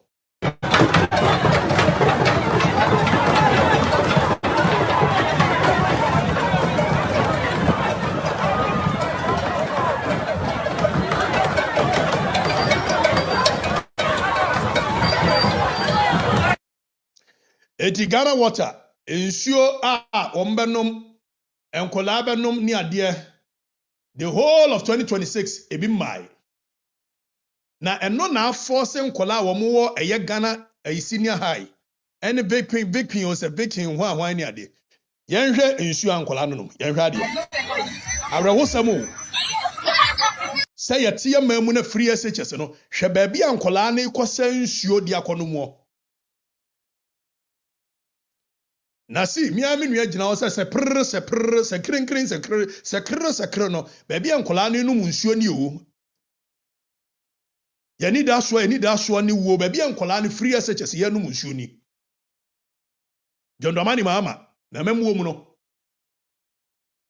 Eti Ghana water, nsuo ombenom, enkola benom ni ade. The whole of 2026 ebi mai. Na eno na force nkola wo mo wo eye Ghana senior high. Any vaping o se vaping ho ahwan ni ade. Yenhwe nsu ankola no no. Yenhwe ade. Awrehosam o. say ya tia mamu na free SHS no hwe baabi ankola na ikosa nsuo di akono mo na si miami nua gina wo se prr se krinkrin se kre no baabi ankola na enum nsuo ni o ya ni da so ni wo baabi ankola na free SHS ya enum nsuo ni jondomani mama na memu wo mu no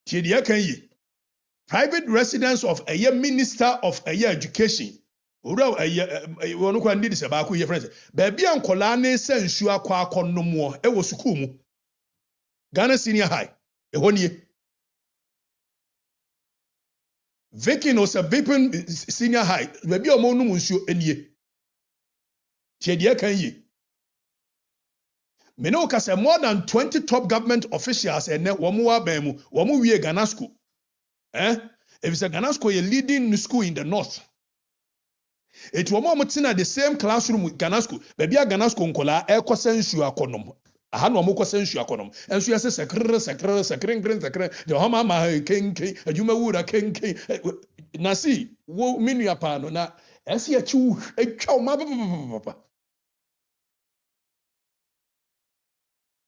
tie de kan yi private residence of a minister of education ora wonu kwa ndi se ba ko ye friends baabi ankola na se nsuo akonom e wo sukuu mu Ghana Senior High ehonnie Viking or Vaping Senior High baabi o mo num nsuo enie tie de kan yi me no ka say more than 20 top government officials ene wo mo wa ban mu wo mo wie Ghana school if it's a Ghana school you're leading school in the north it wo mo tina the same classroom with Ghana school baabi a Ghana school nkola e kosa nsuo akonom aha no mo kosa nsuo akonom enso yase sekre de homa ma kenken adwuma wura kenken na si wo menua pa no na ese achi atwa ma papa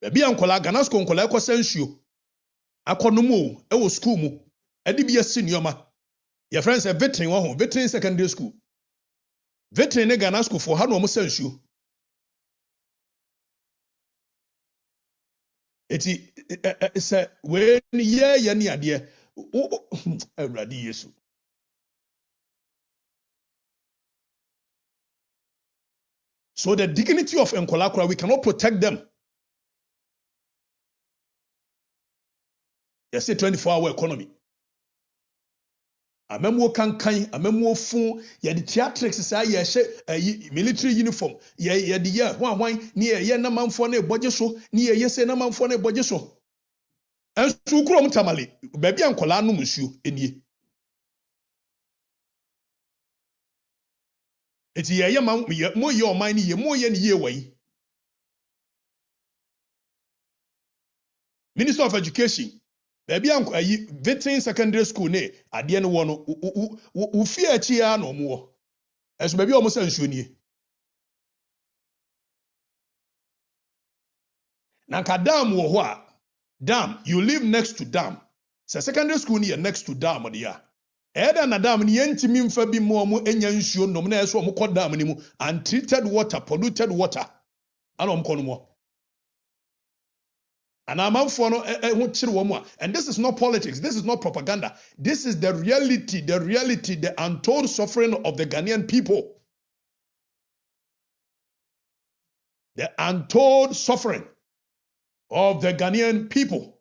baabi ankola Ghana school nkola e kosa nsuo akonom o e wo school mu edi bi yasi nioma your friends say veteran wo ho veteran secondary school veteran ne Ghana school for ha no mo sansuo eti say we ye ni ade awurade Yesu so the dignity of enkolakura we cannot protect them. You say 24-hour economy amemwo kankan amemwo fun ye de theatrics say ye hye military uniform ye de ye hwan ni ye na manfo na eboje so ni ye say na manfo na eboje so ensu krom tamale baabi ankola no musuo enie eti ye man mo ye oman ni ye mo ye ni ye wai Minister of Education baabi ayi veteran secondary school ne ade ne wo no wo fi achi ya no mo eso baabi o mo sansuo nie na ka dam wo ho a dam you live next to dam so secondary school ne next to dam de ya eda na dam ne yentimi mfa bi mo enya nsuo nom na eso mo kɔ dam ne mu untreated water polluted water ana mo kɔ no mo and amanfo no ho kire wo mu a and this is not politics, this is not propaganda, this is the reality, the untold suffering of the Ghanaian people, the untold suffering of the Ghanaian people.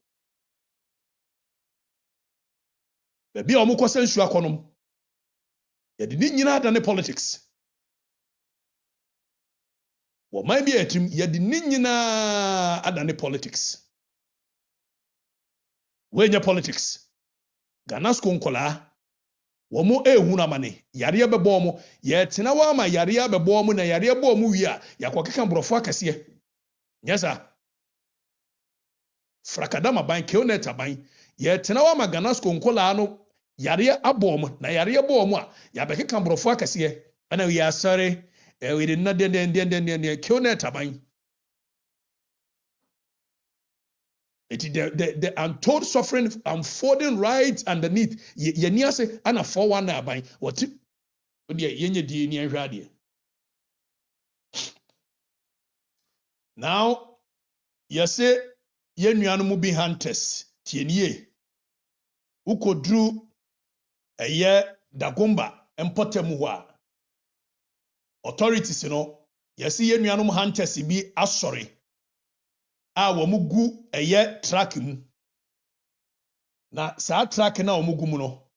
Baby omo kwasensu akonom ye de nyina da ne politics wo man bi atim ye de nyina adane politics. Wenya politics Ghana school nkola womo ehunu amane yare bebo mo ye tena wa ma yare bebo mo na yare bebo mo wi a yakokeka mbrofo akase nyesa frakadama ban keoneta ban ye tena wa ma Ghana school nkola no yare abo mo na yare bebo mo a yabekeka mbrofo akase ana wi asare we did not den keoneta ban. It is the untold suffering unfolding right underneath. Ye near say ana 419 ban. What yenye di ni ahwade. Now, you say ye nuanu mu bi hunters tienie. Ukodru eye dagomba empotemu ho a. Authorities no, you see ye nuanu hunters bi asori. A wamugu eye track mu na saa track na wamugu mu no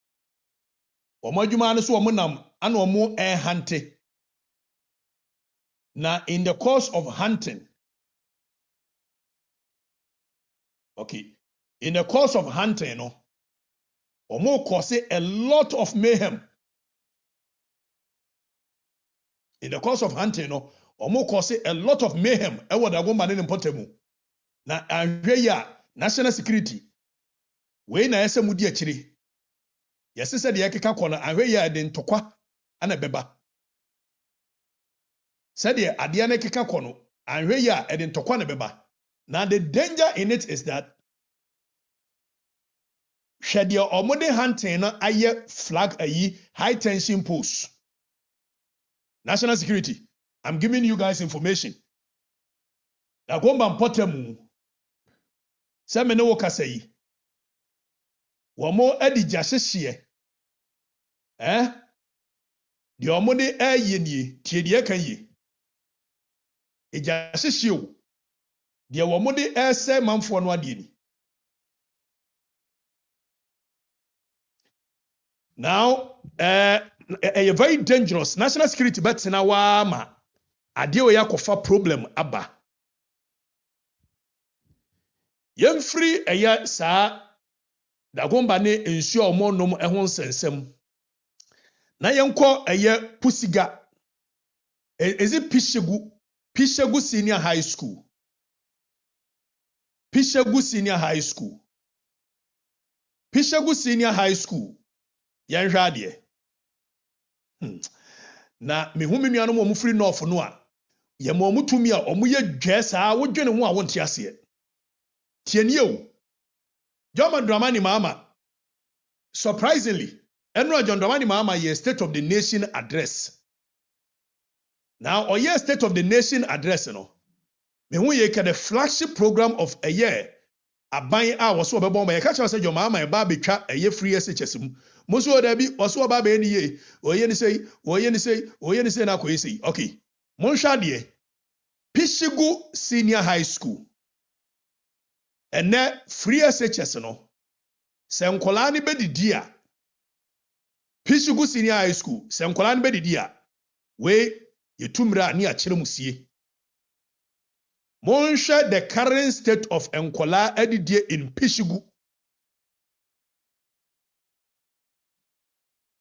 wamadwuma no so wamunam ana wamu hunting na in the course of hunting no wamu cause a lot of mayhem. In the course of hunting no wamu cause a lot of mayhem ewo da gomba ne mpotemu. Na ahwe ya national security we na yese mudi akire Yes, said the Ekeka corner, and where you are in Tokwa and a beba. Said the Adiana Keka corner, and where you are in Tokwa and a beba. Now, the danger in it is that Shed your omode hunting aye flag aye high tension post. National security. I'm giving you guys information. Na gomba mpotemu. Se me ne wo kasa yi. Wo mo adi jasehye. Di omode aye nie, tie de kan yi. E jasehye o. De wo mode ese manfo no ade ni. Now, a very dangerous national security but na wa ma ade o yakofa problem aba. Yemfiri eya saa dagomba ne ensuo omonom ehon sensem. Na yenko eye pusiga. Is it Pishegu Senior High School? Pishegu Senior High School. Pishegu Senior High School. Yanhwa de. Na me hu me nuanom omu free north no a ye mo omutumi a omu ye dwesa wo dwene ho a wonte ase. Tienie o. John Dramani Mama. Surprisingly, Enro John Dramani Mama ye State of the Nation address. Now, or ye State of the Nation address no. Me hu ye ka the flagship program of a year. Aban a was so bebon ye catch say your mama e ba betwa a ye free SHS mu. Mo so da bi was so ba be ni ye. Oye ni say na ko say. Okay. Mon hwa de Pishegu Senior High School. And free SHS no. Se nkola ni bedidi a Pishegu Senior High School. Se nkola ni bedidi a we yetumra ni a kire musie. Monsha the current state of Nkola edidie in Pishegu.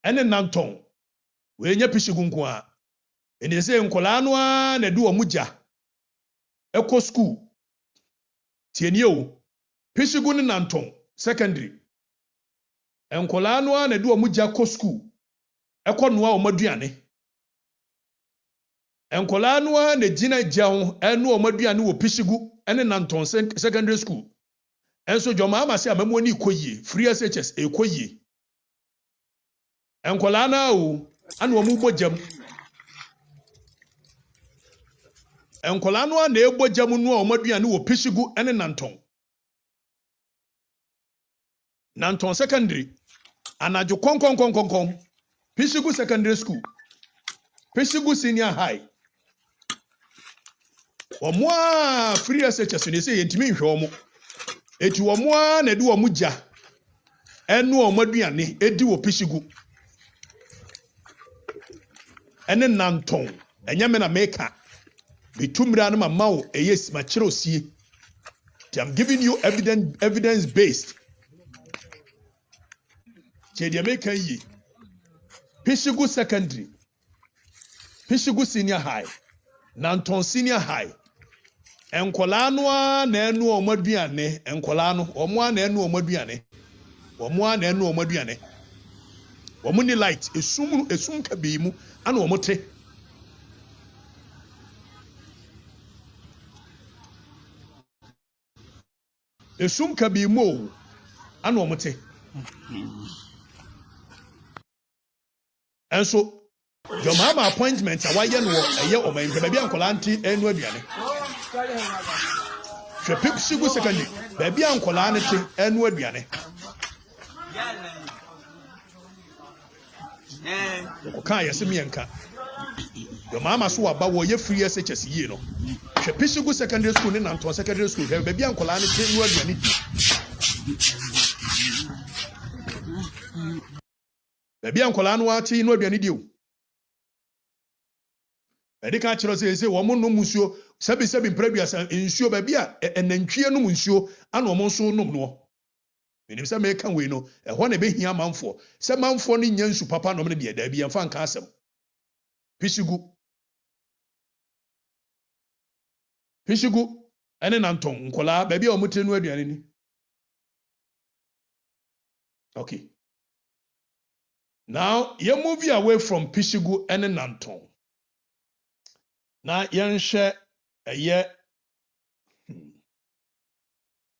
Ene nanton. We nye Pishegu nko a. Ene se Nkola no a na du omugya. Eko school. Tienie o. Pishegu ne nanton secondary. Nkola no a na du omugya ko school. Eko noa omaduane. Nkola no a na gina gyawo enu omaduane wo Pishegu ene nanton secondary school. Enso joma ama se amamu ni koyie free SHS koyie. Nkola na o anu omu bojam. Nkola no a na ebojam no omaduane wo Pishegu ene nanton. Nanton secondary anajo konkon Pishegu secondary school. Pishegu senior high. Omwa free SHS ni se yentimi nhwe omo. Eti omwa na du omugya. Enu omaduane edi wo Pishegu. Ene nanton. Enye me na meka. Bitumra no mama o eyes ma kire osie. I'm giving you evidence based. Chedi meka yi. Pishegu secondary. Pishegu senior high. Nanton senior high. Nkola no a na enu omaduane. Nkola no omo na enu omaduane. Omo na enu omaduane. Omo ni light esum ka bi mu ana omo te. Esum ka bi mu ana omo te. And so your mama appointment a waye no eye o man baby ankola nti enu aduane. Hwe Pishegu secondary baby ankola ne te enu aduane. Ko kan yesi mienka. Your mama so aba wo ye free SHS yi no. Hwe Pishegu secondary school ne Nanton secondary school hwe baby ankola ne te enu aduane di. Baby ankola no ati enu aduane di o. Edi ka kiro se wo mo no musuo sebi mpradua nsuo ba bia enantwie no musuo ana omo so nom no menim se me ka we no ho na be hia manfo se manfo no nya nsu papa no me de da bia mfa nka asem Pishegu ene nanton nkola ba bia omote no aduane ni okay Now, you move away from Pishigu and Nanton. Now, you share a year.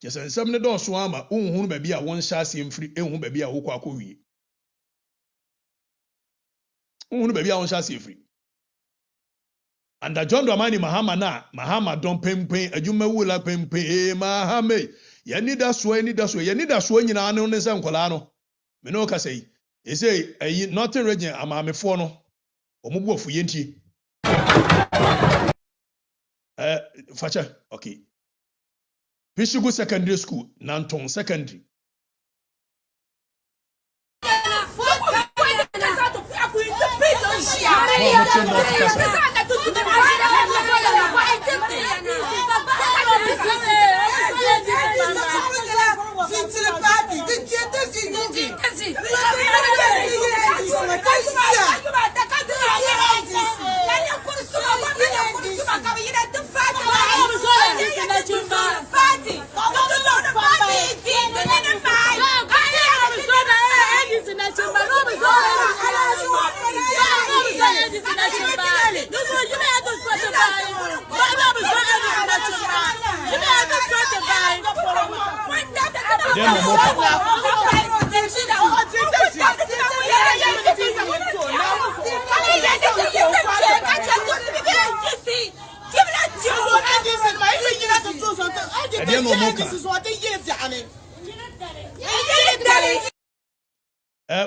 Just in some of those swama, who baby a one chassis and free, and who baby a who baby a one chassis free. And the John Dramani Mahama don't pay, a Jumawula pay, Mahame. You need us way, you need us when you know, Nesam Colano. Menoka say, you say, not a region, I'm a mefono, or Mubu for Yenti. Facha, okay. Pishigu Secondary School, Nanton Secondary.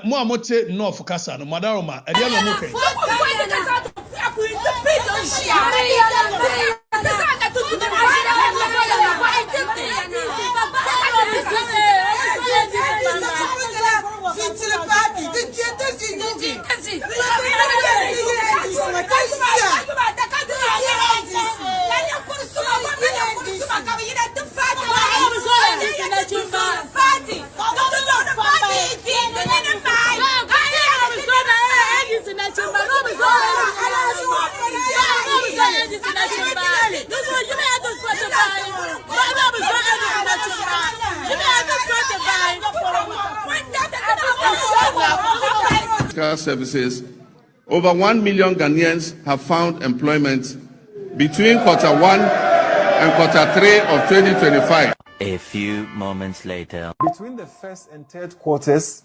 Moamote North Kasa, no Madaroma, and the other services, over 1 million Ghanaians have found employment between Q1 and Q3 of 2025. A few moments later. Between the first and third quarters,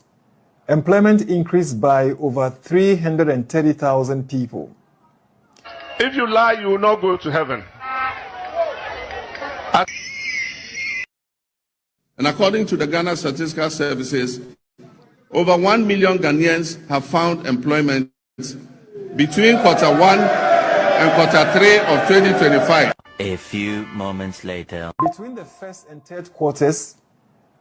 employment increased by over 330,000 people. If you lie, you will not go to heaven. And according to the Ghana Statistical Services, over 1 million Ghanaians have found employment between Q1 and Q3 of 2025. A few moments later. Between the first and third quarters,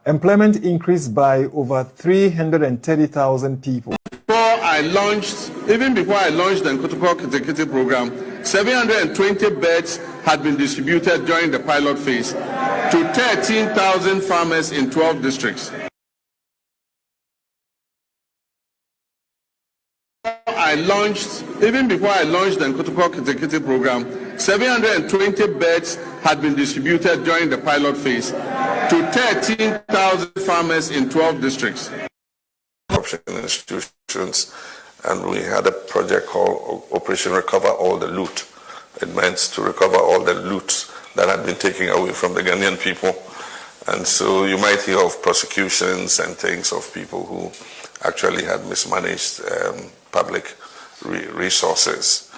employment increased by over 330,000 people. Even before I launched the Okatakyie program, 720 beds had been distributed during the pilot phase to 13,000 farmers in 12 districts. Even before I launched the Okatakyie program, 720 beds had been distributed during the pilot phase to 13,000 farmers in 12 districts. Institutions, and we had a project called Operation Recover All the Loot. It meant to recover all the loot that had been taken away from the Ghanaian people. And so you might hear of prosecutions and things of people who actually had mismanaged public resources.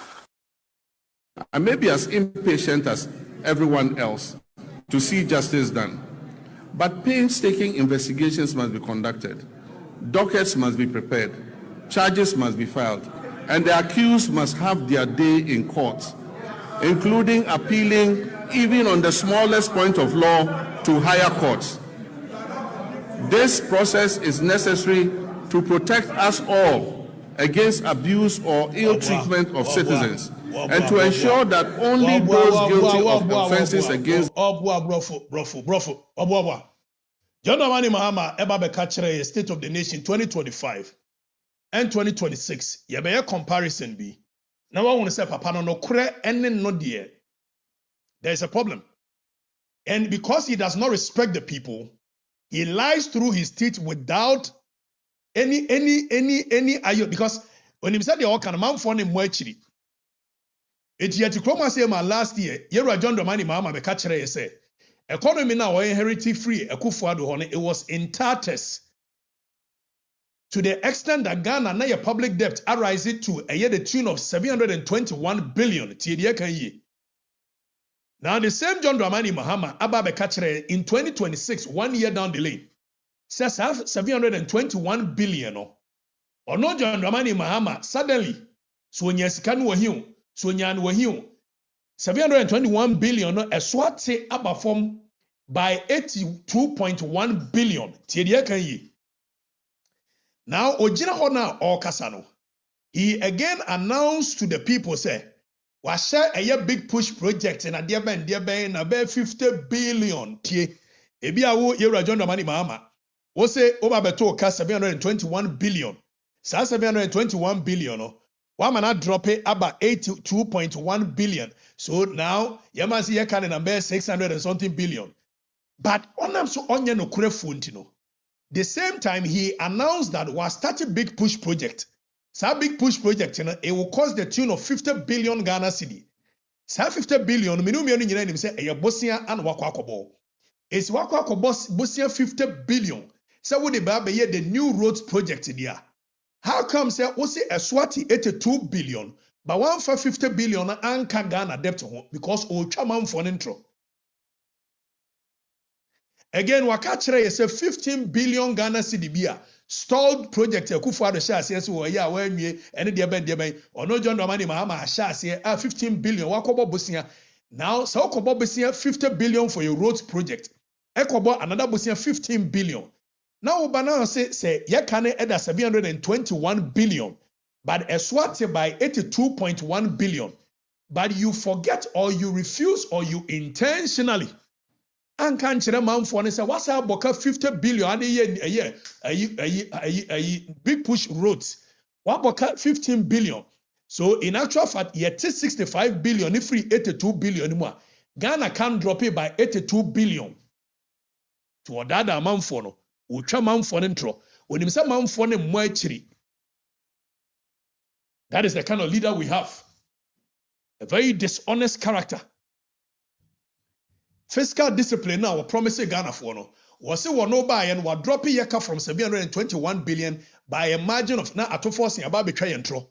I may be as impatient as everyone else to see justice done, but painstaking investigations must be conducted. Dockets must be prepared, charges must be filed, and the accused must have their day in court, including appealing even on the smallest point of law to higher courts. This process is necessary to protect us all against abuse or ill treatment of citizens, and to ensure that only those guilty of offenses against John Dramani Mahama eba beka kyerɛ State of the Nation 2025 and 2026 yɛbɛyɛ comparison bi na wɔn sɛ papa no nokorɛ ɛne no deɛ there is a problem, and because he does not respect the people, he lies through his teeth without any ayo because when him said the all kind of man for him mwachiri. It yet to come say my last year, Yera John Dramani Mama be catch say economy now inherited free Akufo-Addo honey, it was in tatters. To the extent that Ghana now your public debt arises to a year the tune of 721 billion. Now the same John Dramani Mahama Abba Kachere in 2026, 1 year down the lane, says have 721 billion. Or no John Dramani Mahama suddenly so nyasikanu wahiu, so nyan wahiu 721 billion a swate Abba form by 82.1 billion. Now, Ojina Hona or Kasano, he again announced to the people, say, was share a big push project in a dear ben, about 50 billion. Tie, Ebiawo, Yera John Mani Mahama, was say, Obabeto, 721 billion. Sa 721 billion, one man drop it about 82.1 billion. So now, Yamasi Yakan and about 600 and something billion. But on them so onion no kurefuntino. The same time, he announced that was start a big push project. So big push project, it will cost the tune of 50 billion Ghana cedi. So 50 billion, minimum say a Bosnia and Wakwakobo. It's Wakwakobo Bosnia 50 billion. So would the new roads project there? How come say also a Swati 82 billion, but one for 50 billion and can Ghana debt because Ochaman for an intro. Again, Wakachere is a 15 billion Ghana cedi bia stalled project. Akufo-Addo shas yes we ya we nwie ene de ben or no John Dramani Mahama shas here 15 billion wakobo bosia. Now so wakobo bosia 50 billion for your roads project. Ekobo another bosia 15 billion. Now Obana say ye can add 721 billion but a swat by 82.1 billion. But you forget or you refuse or you intentionally and can't man for and say what's our boka 50 billion a year big push roads. What boka 15 billion. So in actual fact, yet 65 billion if free 82 billion more. Ghana can drop it by 82 billion. To other man for no. Ucha man for intro. When you say man for no mwachiri. That is the kind of leader we have. A very dishonest character. Fiscal discipline now promise Ghana for no. Was it one no buy and was dropping yaka from 721 billion by a margin of now at forcing about betray and throw.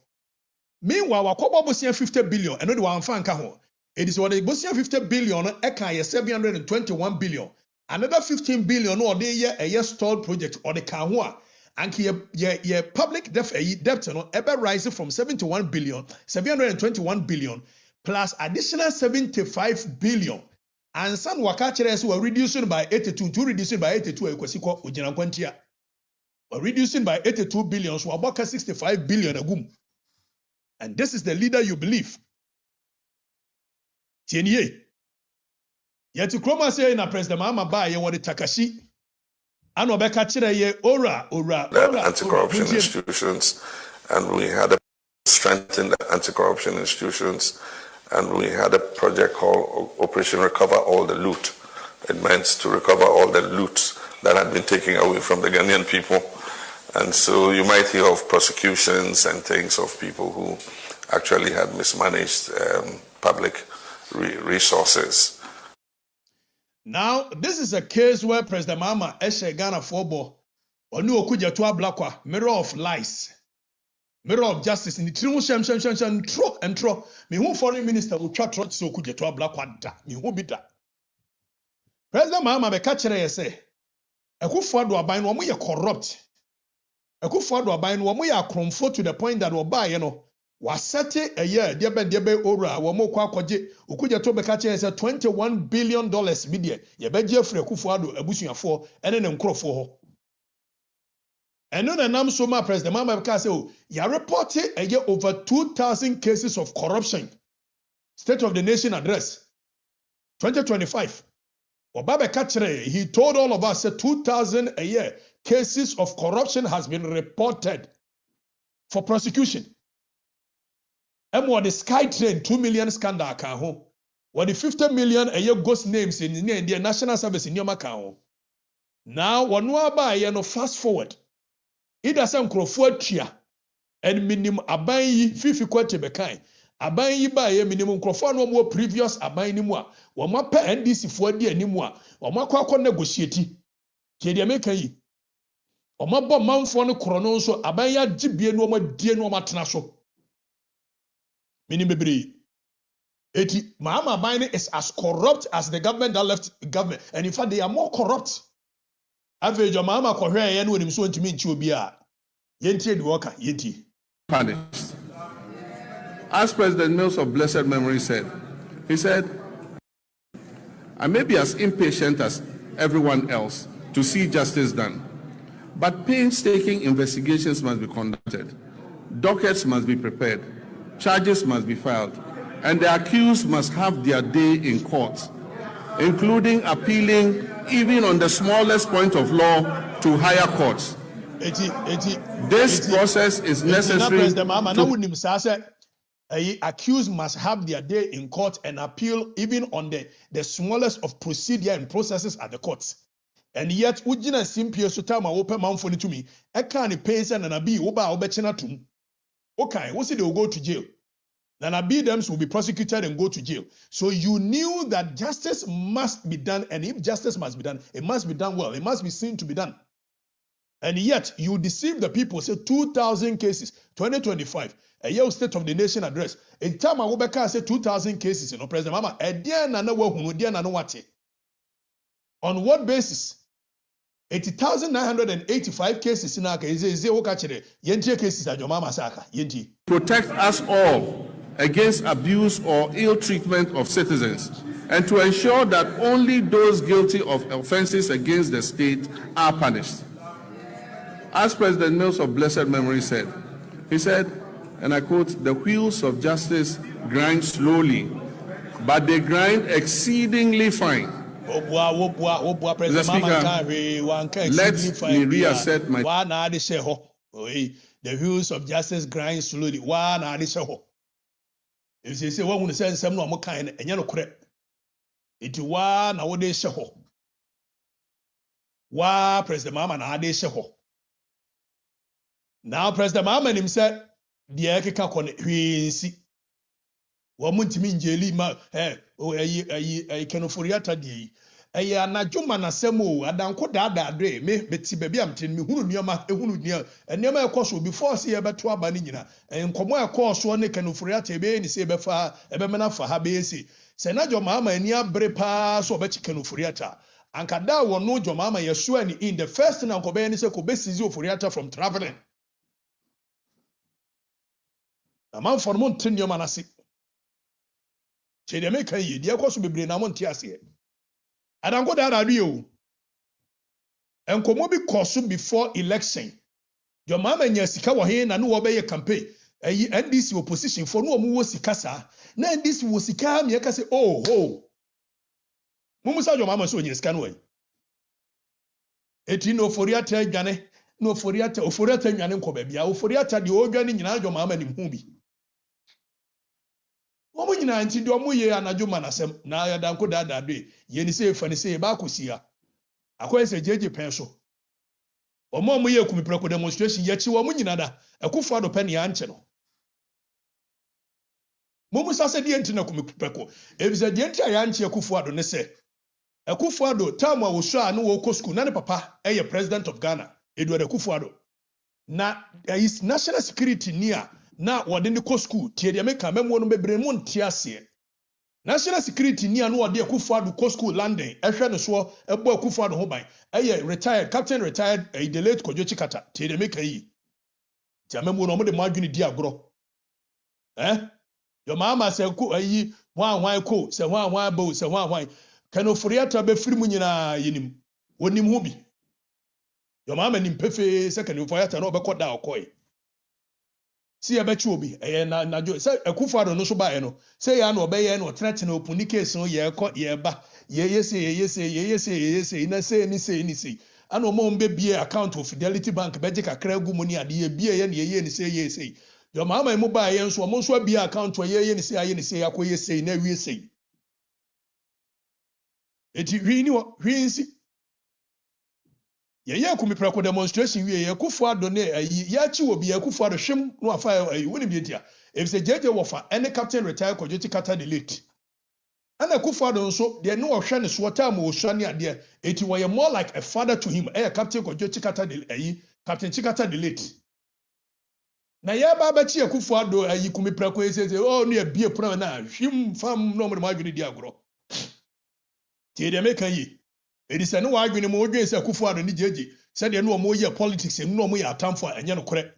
Meanwhile, Wakobo Bosian 50 billion and no one fan kaho. It is what the Bosian 50 billion eka 721 billion. Another 15 billion or the a year stalled project or the kahua. And ye public debt no ever rising from 721 billion plus additional 75 billion. And some wakachers were reducing by 82 to reducing by 82 ekwesiko ojina kwantia. Were reducing by 82 billion so about 65 billion agum. And this is the leader you believe. Tienye. Yet to Kroma say na President Mahama ba ye wori Takashi. Ano beka chire ye ora. Anti-corruption institutions, and we had a strengthened anti-corruption institutions. And we had a project called Operation Recover All the Loot. It meant to recover all the loot that had been taken away from the Ghanaian people. And so you might hear of prosecutions and things of people who actually had mismanaged public resources. Now, this is a case where President Mahama Eshe Ghana Fobo Onu Okuja Tua Blakwa, mirror of lies. Mirror of justice in the true shem tro. Me who foreign minister will try to so could to a black one. Me who be that. President Mahama be catcher say. A good father are buying one way corrupt. A good father are buying one way comfort to the point that will buy, was set a year, dear ora, or more kwaje, who could you to be catcher as a $21 billion media. Ye bet Jeffrey Akufo-Addo a bushing for and then crow for her. And no nam so much President Mahama say, you reported a year over 2,000 cases of corruption. State of the Nation address 2025. Obabe Kachere, he told all of us that 2,000 a year cases of corruption has been reported for prosecution. And what the SkyTrain 2 million scandal can home. What the 50 million a year ghost names in the national service in your account. Now, one more by fast forward. ida sɛ nkurɔfoɔ atua and minimum aban yi fifi kwate bekan aban yi ba ye minimum nkurɔfoɔ no mo previous aban ni mu a wɔn apɛ NDC foɔ di animu a wɔn akɔ negotiate tie deɛ meka yi wɔn abɔ manfoɔ no korɔ no nso aban ya gibie no wɔn adie no wɔn atena so minimum bebree eti mahama aban is as corrupt as the government that left government, and in fact they are more corrupt. Average mahama kɔhwɛ yɛ no onim so ntumi nti obi a yɛntie di wɔka yɛntie. Punished. As President Mills of blessed memory said, he said, I may be as impatient as everyone else to see justice done, but painstaking investigations must be conducted, dockets must be prepared, charges must be filed, and the accused must have their day in court, including appealing even on the smallest point of law to higher courts. This process is necessary to... Accused must have their day in court and appeal even on the smallest of procedure and processes at the courts. And yet, ujina simpie so time open mouth for to me. I can't pay and abi oba obechena tum. Okay, what's it they will go to jail? Nanabi them will be prosecuted and go to jail. So you knew that justice must be done, and if justice must be done, it must be done well. It must be seen to be done. And yet you deceive the people. Say 2,000 cases, 2025. A year State of the Nation address. In time I go back and say 2,000 cases, President Mama. On what basis? 80,985 cases in our case. Cases at your mama saka. Protect us all against abuse or ill treatment of citizens, and to ensure that only those guilty of offenses against the state are punished. As President Mills of blessed memory said, he said, and I quote, the wheels of justice grind slowly, but they grind exceedingly fine. Mr. Speaker, let me reassert my... The wheels of justice grind slowly. If you say, well, when you say some more kind, and you're not correct, it's one nowadays. Sheho. Why President Mama nowadays? Sheho. Now, President Mama himself, the Ekika Kone, he see. Wamuntimin Jelly, ma, I can afford di. Aya na juma na semo adanko dada adre me beti baby am tin me hunu nioma ehunu nia nioma ekoso before see e beto aba ni nyina enkomo ekoso ne kanofuriata ebe ni se befa ebe mena fa ha be si se na joma ama ani abre pa so obechi kanofuriata ankada wono joma ama yesu ani in the first na nkobe ni se ko besizi ofuriata from traveling na man for mon tin nioma na se che de me kan yi de ekoso bebre na mon ti ase adanko dada adu enkomo bi koso before election your mama nya sika wo he na no wo be ye campaign ayi NDC opposition for no omo wo sika sa na NDC wo sika me ka say oh ho mumu sa your mama so nya sika no yi eti no foriata adwane no foriata oforiata nwane nkoba bia oforiata de odwane nyina your mama ni hu bi omo nyina nti de omo ye anajo manasem na adanko dada adu ye ni say fani say ba kosia akoye se jeje pen so omo ye kumipreko demonstration ye chi omo nyina da akufo ado pen ya nche no mumu sase de enti na kumipreko ebize de enti ya nche akufo ado ne se akufo ado time a wo so a no wo ko school na ne papa eye president of Ghana Edward akufo ado na is national security near na wode ne ko school tie de meka memo no bebre mu ntiase national security ni anu wode akufo ado ko school London ehwe ne so ebo akufo ado ho ban retired captain retired the late Kojo Chikata tie de meka yi tie memo no mo de madwini di agro your mama say ko ayi hwan ko say hwan bo say hwan kanoforiata be firi mu nyina yenim wonim ho bi your mama nim pefe say kanoforiata no be koda okoy si ya bechi obi na jo say akufo ado no so ba no say ya na obeye no threaten open ni case no ye ko ye ba ye say na say ni say ana o mo mbe bie account of Fidelity Bank beje kakra gu mu ni ade ye bie ye ni say your mama mu ba ye nso mo nso bie account ye ni say akoye say na wie say eti hwi nsi ye kumi prako demonstration we ye kufu ado ne ya chi obi ye kufu ado hwem no afa woni bi dia if say jeje wofa any captain retire kojoti kata delete ana kufu ado nso de no ohwe ne so time o sua ne ade eti wo ye more like a father to him captain kojoti kata delete captain chikata delete na ye ba ba chi kufu ado kumi prako ese oh no ye bie pro na hwim fam no mo adwene di agoro tie de meka yi edi se no wa adwene mo odwen se kufu ado ni jeje said they know more year politics and no more attempt for and you know correct.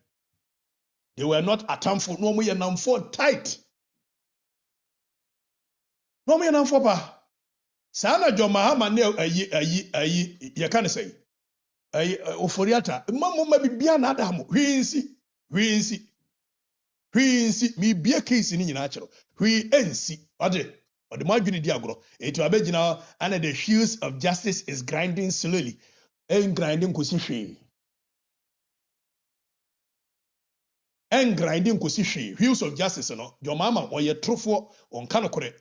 They were not attempt for no more year for tight. No more year for pa. Sana John Mahama ne you can say oforiata. Mamu ma bibia na adam. Hwinsi me be a case in natural. Hwinsi ade. Or the margin diagro. It will be now and the heels of justice is grinding slowly. And grinding kusi and grinding kusi wheels of justice no your mama or your trufo on kanokore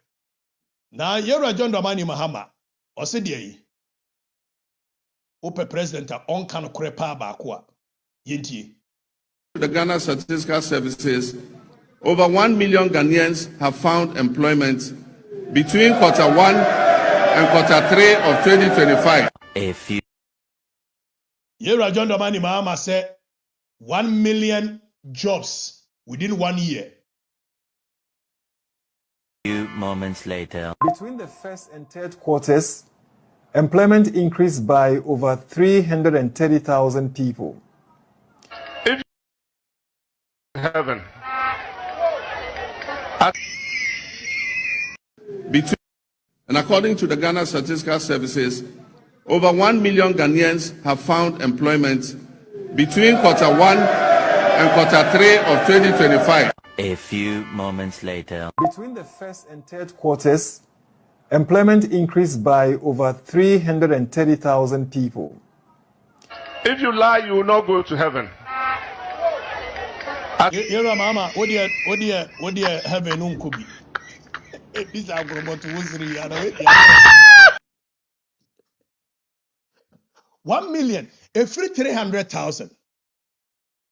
na yero John Dramani Mahama o se de yi ope president on kanokore pa ba ko a yentie. The Ghana Statistical Services, over 1 million Ghanaians have found employment between Q1 and Q3 of 2025. A few. Yero John Dramani Mahama said 1 million jobs within 1 year. Few moments later. Between the first and third quarters, employment increased by over 330,000 people. If heaven, and according to the Ghana Statistical Services, over 1 million Ghanaians have found employment between Q1 and Q3 of 2025. A few moments later. Between the first and third quarters, employment increased by over 330,000 people. If you lie, you will not go to heaven. Yero mama, what dear heaven unkubi. This are going to wuzri ya 1 million, a free 300,000.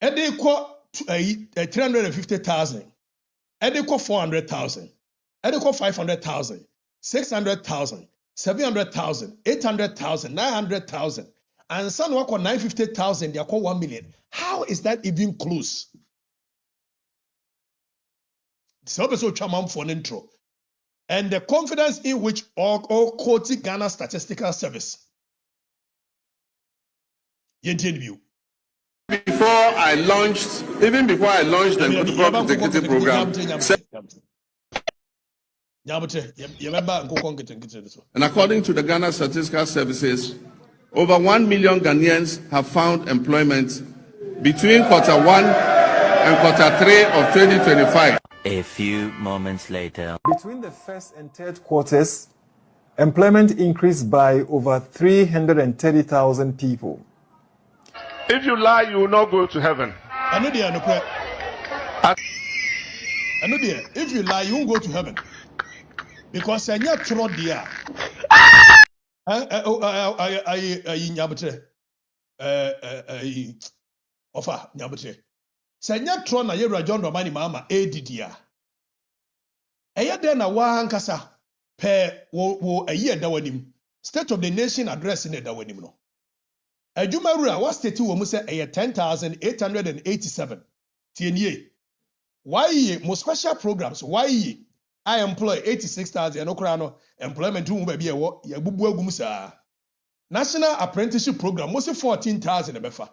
And they call 350,000. And they call 400,000. And they call 500,000, 600,000, 700,000, 800,000, 900,000. And some work on 950,000, they call 1 million. How is that even close? So chairman for an intro. And the confidence in which all quoted Ghana Statistical Service. View. Before I launched the Good Crop Executive Program, and according to the Ghana Statistical Services, over 1 million Ghanaians have found employment between Q1 and Q3 of 2025. A few moments later. Between the first and third quarters, employment increased by over 330,000 people. If you lie, you will not go to heaven. If you lie, you won't go to heaven. Because you're not true there. Offer nyabutre. Senya true na Yero John Dramani Mahama edidia. Eya den na wa hankasa pe wo ayi edawanim. State of the Nation address in edawanim no. Adwumaru what state wo mu say 10,887. Tienye. Why mo special programs? Why I employ 86,000 no kra no employment room baby ewo ya bubu agum sa. National Apprenticeship Program mo say 14,000 ebefa.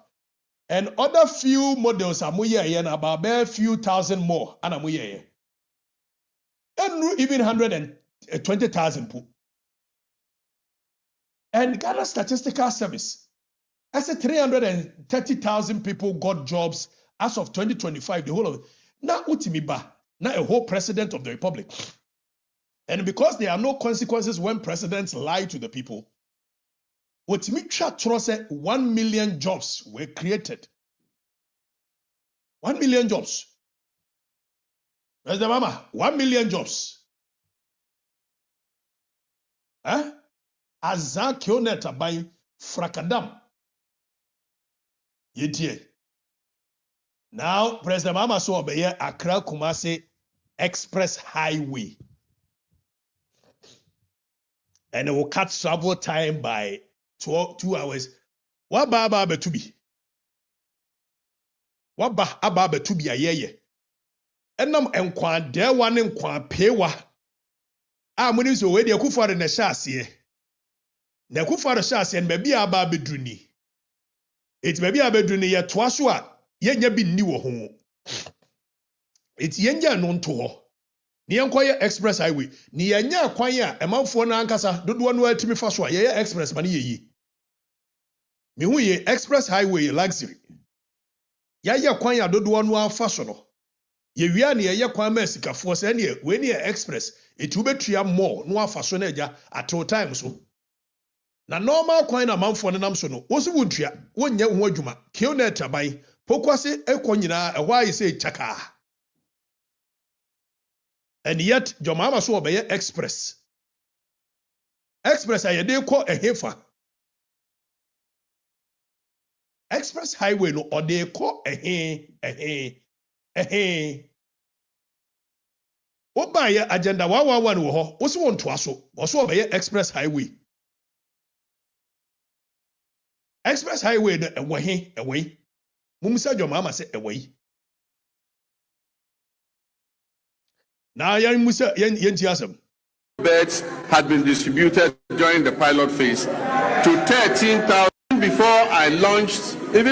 And other few models are more and about a few thousand more and I'm here. And even 120,000. And Ghana Statistical Service, I said 330,000 people got jobs as of 2025, the whole of it. Now Utimiba, now a whole president of the republic. And because there are no consequences when presidents lie to the people, Utimicha trust 1 million jobs were created. 1 million jobs. Where's the mama? 1 million jobs. Azan Kioneta by Frakadam. Yetie. Now, President Mama so obeye Accra Kumasi Express Highway. And it will cut travel time by 2 hours. What baba betubi? What ba aba betubi ayeye? Enam enkwa dewa ne nkwa pewa. Muni so we de Akufo-Addo na hyase. Na Akufo-Addo hyase en baby aba bedruni. Eti baby aba bedruni ye toa so a yenya bi nni wo ho. Eti yenya no nto ho. Ni yenkoye express highway. Ni yenya kwan a emanfo na ankasa dodo no atimi fa so a ye express ma ne yeyi. Me hu ye express highway luxury. Ya ye kwan a dodo no afa so no. Ye wia ne ye kwan ma sikafo se ne we ne express etu betua more no afa so na agya at all time so. Na normal kwan na manfo ne nam so no wo so wontua wonnya ho adwuma keo na taban pokwase ekọ nyina ehọ ayi se chaka. And yet Jomama so obeye express ayede kọ ehefa express highway no ode kọ ehe Oba ye agenda 111 wo ho wo so wontoa so wo so obeye express highway no ewe mumsa Jomama se ewe na yan musa yan tiasem. Beds had been distributed during the pilot phase to 13,000 even before I launched the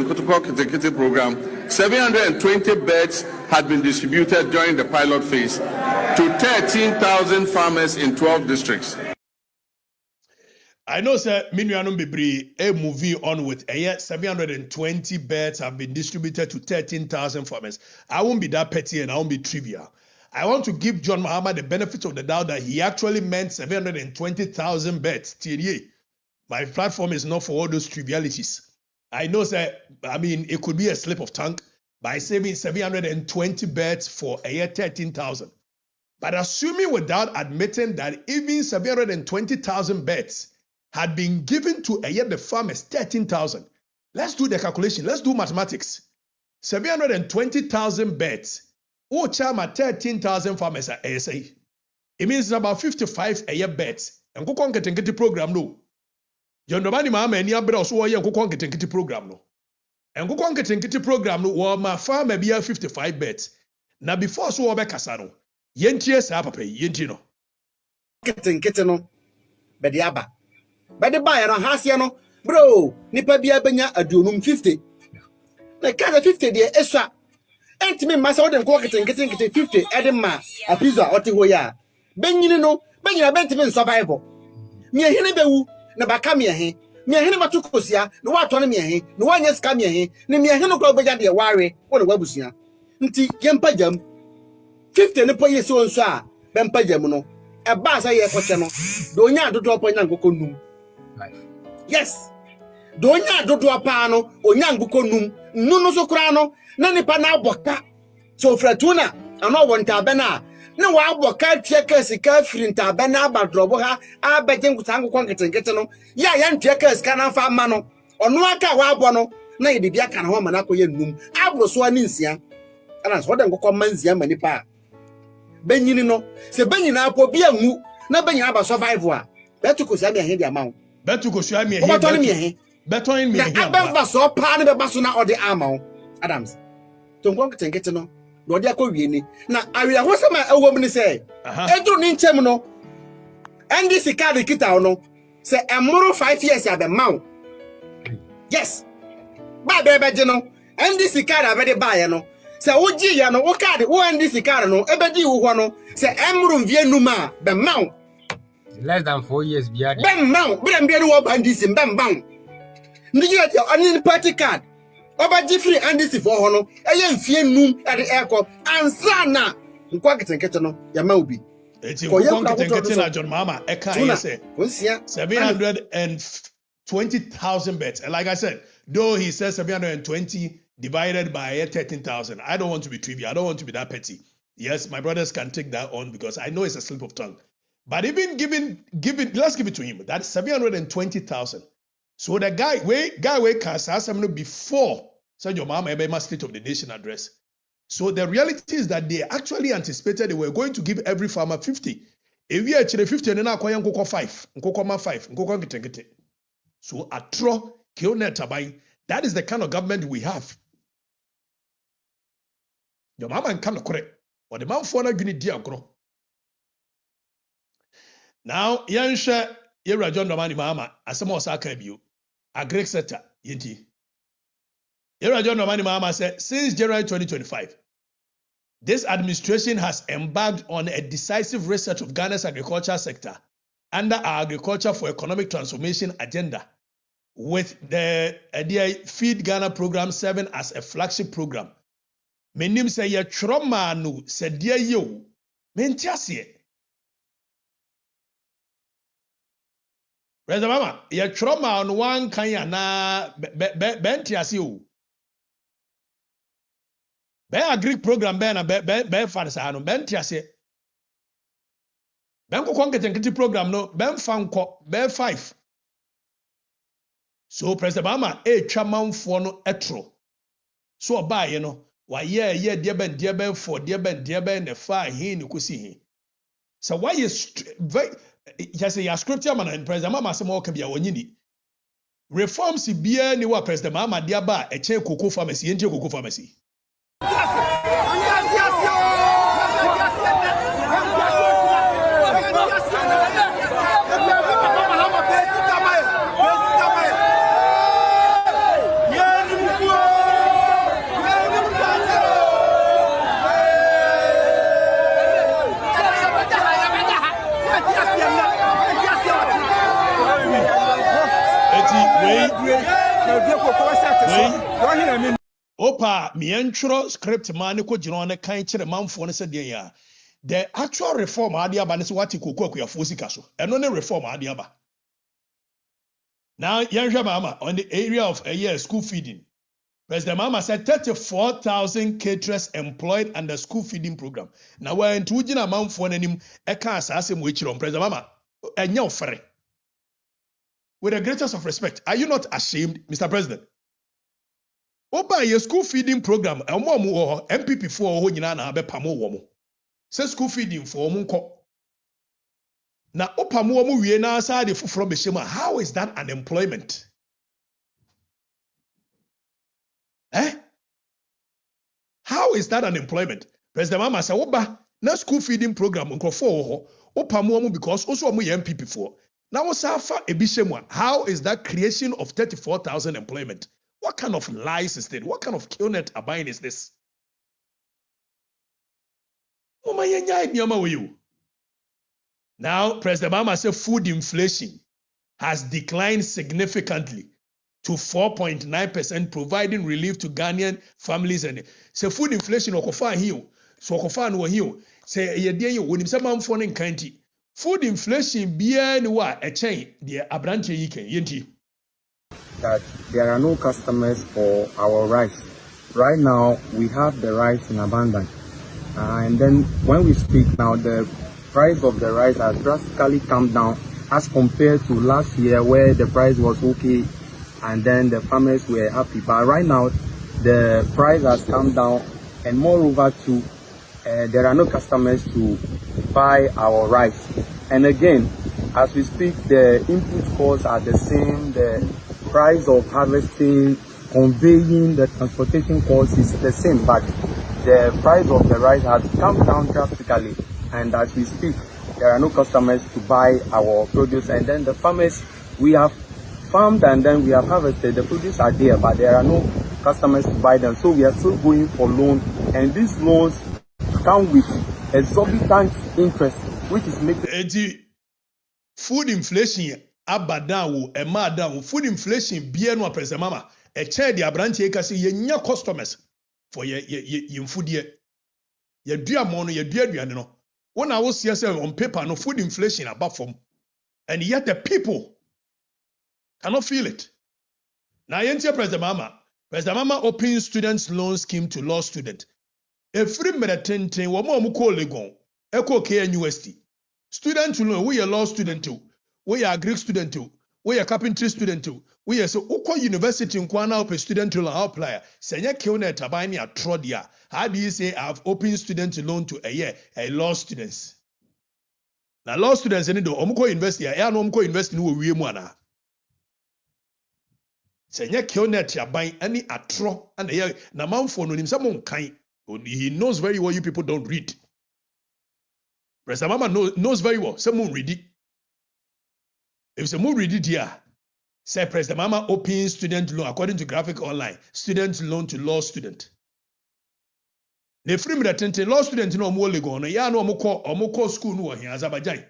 Okatakyie program. 720 beds had been distributed during the pilot phase to 13,000 farmers in 12 districts. I know, sir, Minuanum Bibri, a movie on with a year 720 beds have been distributed to 13,000 farmers. I won't be that petty and I won't be trivial. I want to give John Mahama the benefit of the doubt that he actually meant 720,000 beds. My platform is not for all those trivialities. I know, sir, it could be a slip of tongue by saving 720 beds for a year 13,000. But assuming without admitting that even 720,000 beds had been given to a year the farmers 13,000. Let's do the calculation. Let's do mathematics. 720,000 beds. Oh, chama 13,000 farmers are ASA. It means it's about 55 a year beds. And go on get program no. John Domani Mama and Yabra also a go on get program no. And go on get program no. Well, my farm may be 55 beds. Now before so obe kasano. Yentie sa papa yentino. Get no. Bediaba. Bedi buy no hasia no. Bro, nipa bia benya aduonum 50. Na kaza 50 de extra. Enti me masa wo dem ko getting 50 edema a pizza oti ho ya. Benyini no, benyina benti me survival. Me ehene bewu na baka me ehe. Me ehene batukosia na wa to ne me ehe. Na wa nya sika me ehe. Na me ehene ko beja de ware wo na wabusia. Nti yempa jam 50 ne po yeso nso a bempa jam no. E ba sa ye koche no. Do nya dodo po nya ngoko num. Yes. Do nya dodo pa no, onya ngoko num. Nunu so kura no. Na nipa na aboka so fratuna ana wonta bena na wa aboka tieka sika firinta bena abadrobo ha abeje nkuta nkoko nketenkete no ya ntieka sika na fa ma no ono aka wa abo no na yedibia ka na ho ma na koye num abro so ani nsia ana so de nkoko manzia ma nipa benyini no se benyina apo bia ngu na benyina ba survival a betuko sia me he dia mawo betuko sia me he beton me he beton me he abamba so pa ne be baso na ode amawo Adams Tongon ketenkete no do dia ko wie ni na awia hosema ewom ni se edru ni nchem no NDC card kita no se emuru 5 years abe maw yes ba beje no NDC card abede baaye no se wogi ya no wo card wo NDC card no ebedi wo ho no se emuru mvie numa be maw less than 4 years bia be maw be mbia no wo bandisi be maw ndi ya ani party card Oba Jeffrey Andisi for hono, eye mfie num at the aircraft, and sana. Nkwakete no, yama ubi. Nkwakete na John Mama, eka yese. 720,000 bets. And like I said, though he says 720 divided by 13,000, I don't want to be trivial. I don't want to be that petty. Yes, my brothers can take that on because I know it's a slip of tongue. But even given, let's give it to him. That's 720,000. So the guy we can say before said your mama Ebema State of the Nation address. So the reality is that they actually anticipated they were going to give every farmer 50. If we actually 50 and then acquire nkoko 5, nkoko ma 5, nkoko nkete. So atro kilnet tabai. That is the kind of government we have. Your mama can correct. Or the man for na guni dia gro. Now, yansha yera John Domani mama asema osaka biu. Agric sector yinti. Yera John Domani mama said since January 2025 this administration has embarked on a decisive research of Ghana's agriculture sector under our Agriculture for Economic Transformation agenda, with the Feed Ghana program serving as a flagship program. Menim say ye trauma no se dia yo. Mentiasie. Brother Mama, ye trauma on one kanya na bentiasie o. Be agri program be na be farisa no bentiasie. Ben ko konketenkete program no ben fanko be 5. So President Mama twa manfo no etro. So obaye no wa ye dia ben 4 dia ben ne fa hin ne kosi hin. So why is just ya scripture man and President Mama say mo ka bia wonyini. Reforms bia ni wa President Mama dia ba e che cocoa pharmacy enje cocoa pharmacy. Opa mientro script man ko gino ne kan kire manfo ne se den ya the actual reform ade aba ne se wati kokko akuyafo sika so eno ne reform ade aba now yanhwa mama on the area of a year school feeding President Mama said 34,000 caterers employed under school feeding program now when to gina manfo nanim e ka asase mo ekiro President Mama enya ofere with the greatest of respect are you not ashamed Mr. President? Oba ye school feeding program omo MPP for ho nyina na abepamo wo mo se school feeding for omo nko na opamo omo wie na asa de foforo behema how is that unemployment how is that unemployment President Mama say oba na school feeding program nko for ho opamo omo because also omo ye MPP for na wo sa fa ebihemu how is that creation of 34,000 employment? What kind of lies is this? What kind of killnet abine is this? Now, President Obama said food inflation has declined significantly to 4.9%, providing relief to Ghanaian families. And say food inflation okofa hiyo, so okofa no hiyo. Say yedie yo wonim say man for nkanti. Food inflation bia ni wa e chen de abrante yi ken yenti. That there are no customers for our rice. Right now, we have the rice in abundance. And then when we speak now, the price of the rice has drastically come down as compared to last year where the price was okay and then the farmers were happy. But right now, the price has come down and moreover too, there are no customers to buy our rice. And again, as we speak, the input costs are the same, the price of harvesting, conveying, the transportation cost is the same, but the price of the rice has come down drastically. And as we speak, there are no customers to buy our produce. And then the farmers, we have farmed and then we have harvested, the produce are there, but there are no customers to buy them. So we are still going for loan. And these loans come with exorbitant interest, which is making food inflation abadan ema down food inflation bia no President Mama e che de abrante e kase ye nya customers for ye food ye duamo no ye duaduane no wona wo sia say on paper no food inflation above from and yet the people cannot feel it now yentia President Mama open students loan scheme to law student every medetenten wo mo ko legon e ko KNUST student loan we a law student too we are Greek student too we are carpentry student too. We are so uko university in Kwana up a student loan apply. Senya Kilnet Tabani a Trodia. How do you say I've opened student loan to a year a law students? Now law students any do omko university I no omko university no wie mu ana. Senya Kilnet Yabai any atro and a na manfo no nim samon kan. He knows very well you people don't read. President Mama knows very well. Someone read it. If someone read it here, say President Mama open student loan according to Graphic Online, student loan to law student. The free that law student no more legal. Ya no omoko school no here Azerbaijan.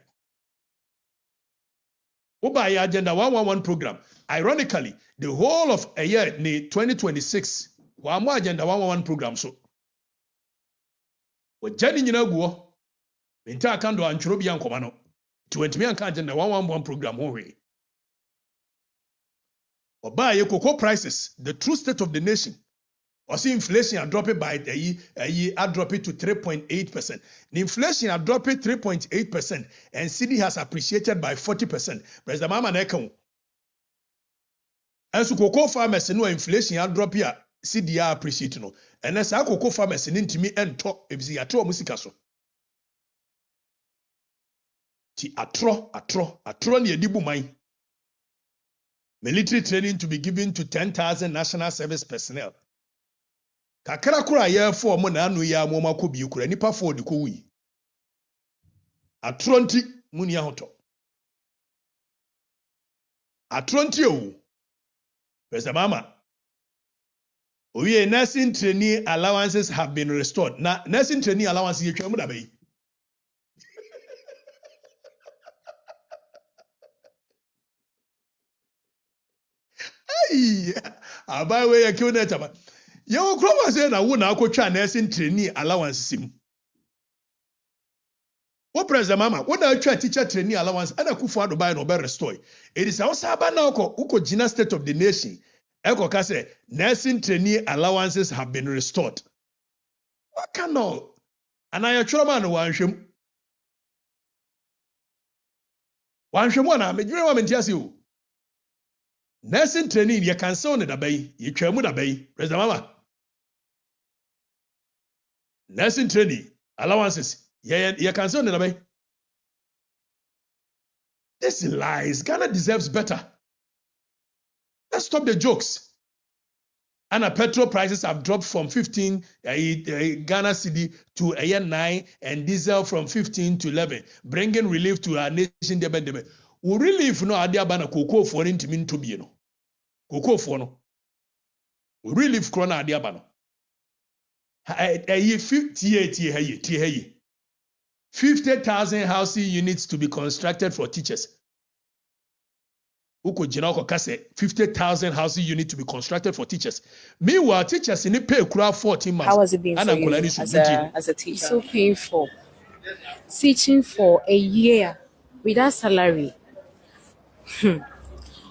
Oba ya agenda 111 program. Ironically, the whole of a year in 2026, wa mo agenda 111 program so. We jani nyina guo. Minta kando antworo bia nkoma no. To wentimi anka agenda 111 program ho we. Oba ye cocoa prices, the true state of the nation. Also inflation are dropped by the year dropped to 3.8%. The inflation are dropped 3.8% and cedi has appreciated by 40%. President Mama Nekon. And so cocoa farmers no inflation are dropped here cedi are appreciated no. And as cocoa farmers ntimi ento ebisi atro musika so. Ti atro ne edibu man. Military training to be given to 10,000 national service personnel. Kakra kura ye for mo na anu ya mo makobi kura nipa for de ko wi. Atronti muni ahoto. Atronti o. Pesa mama. Oye nursing trainee allowances have been restored. Na nursing trainee allowances ye twam da bai. Ai, abai we ye kill net aba. Ye wo kro wa say na wo na akotwa nursing trainee allowance sim. Wo president mama, wo na atwa teacher trainee allowance ana kufu ado bai no be restore. It is also aba na uko Gina state of the nation. Eko ka say nursing trainee allowances have been restored. What kind of ana ya choro man wanhwem. Wanhwem na medwene wa mentiase o. Nursing training ye cancel ne da bai, ye twamu da bai. President mama. Nursing training allowances ye cancel ne da bai. This is lies. Ghana deserves better. Let's stop the jokes. And petrol prices have dropped from 15 Ghana cedi to 9 and diesel from 15 to 11, bringing relief to our nation. We relief no ade abana cocoa for ntimi ntobie no. Cocoa for no. We relief krona ade abana. Ayi 50,000 housing units to be constructed for teachers. Uko jina uko kase 50,000 housing units to be constructed for teachers. Meanwhile, teachers in the pay crowd 14 months. How has it been for you as a teacher? It's so painful. Teaching for a year without salary.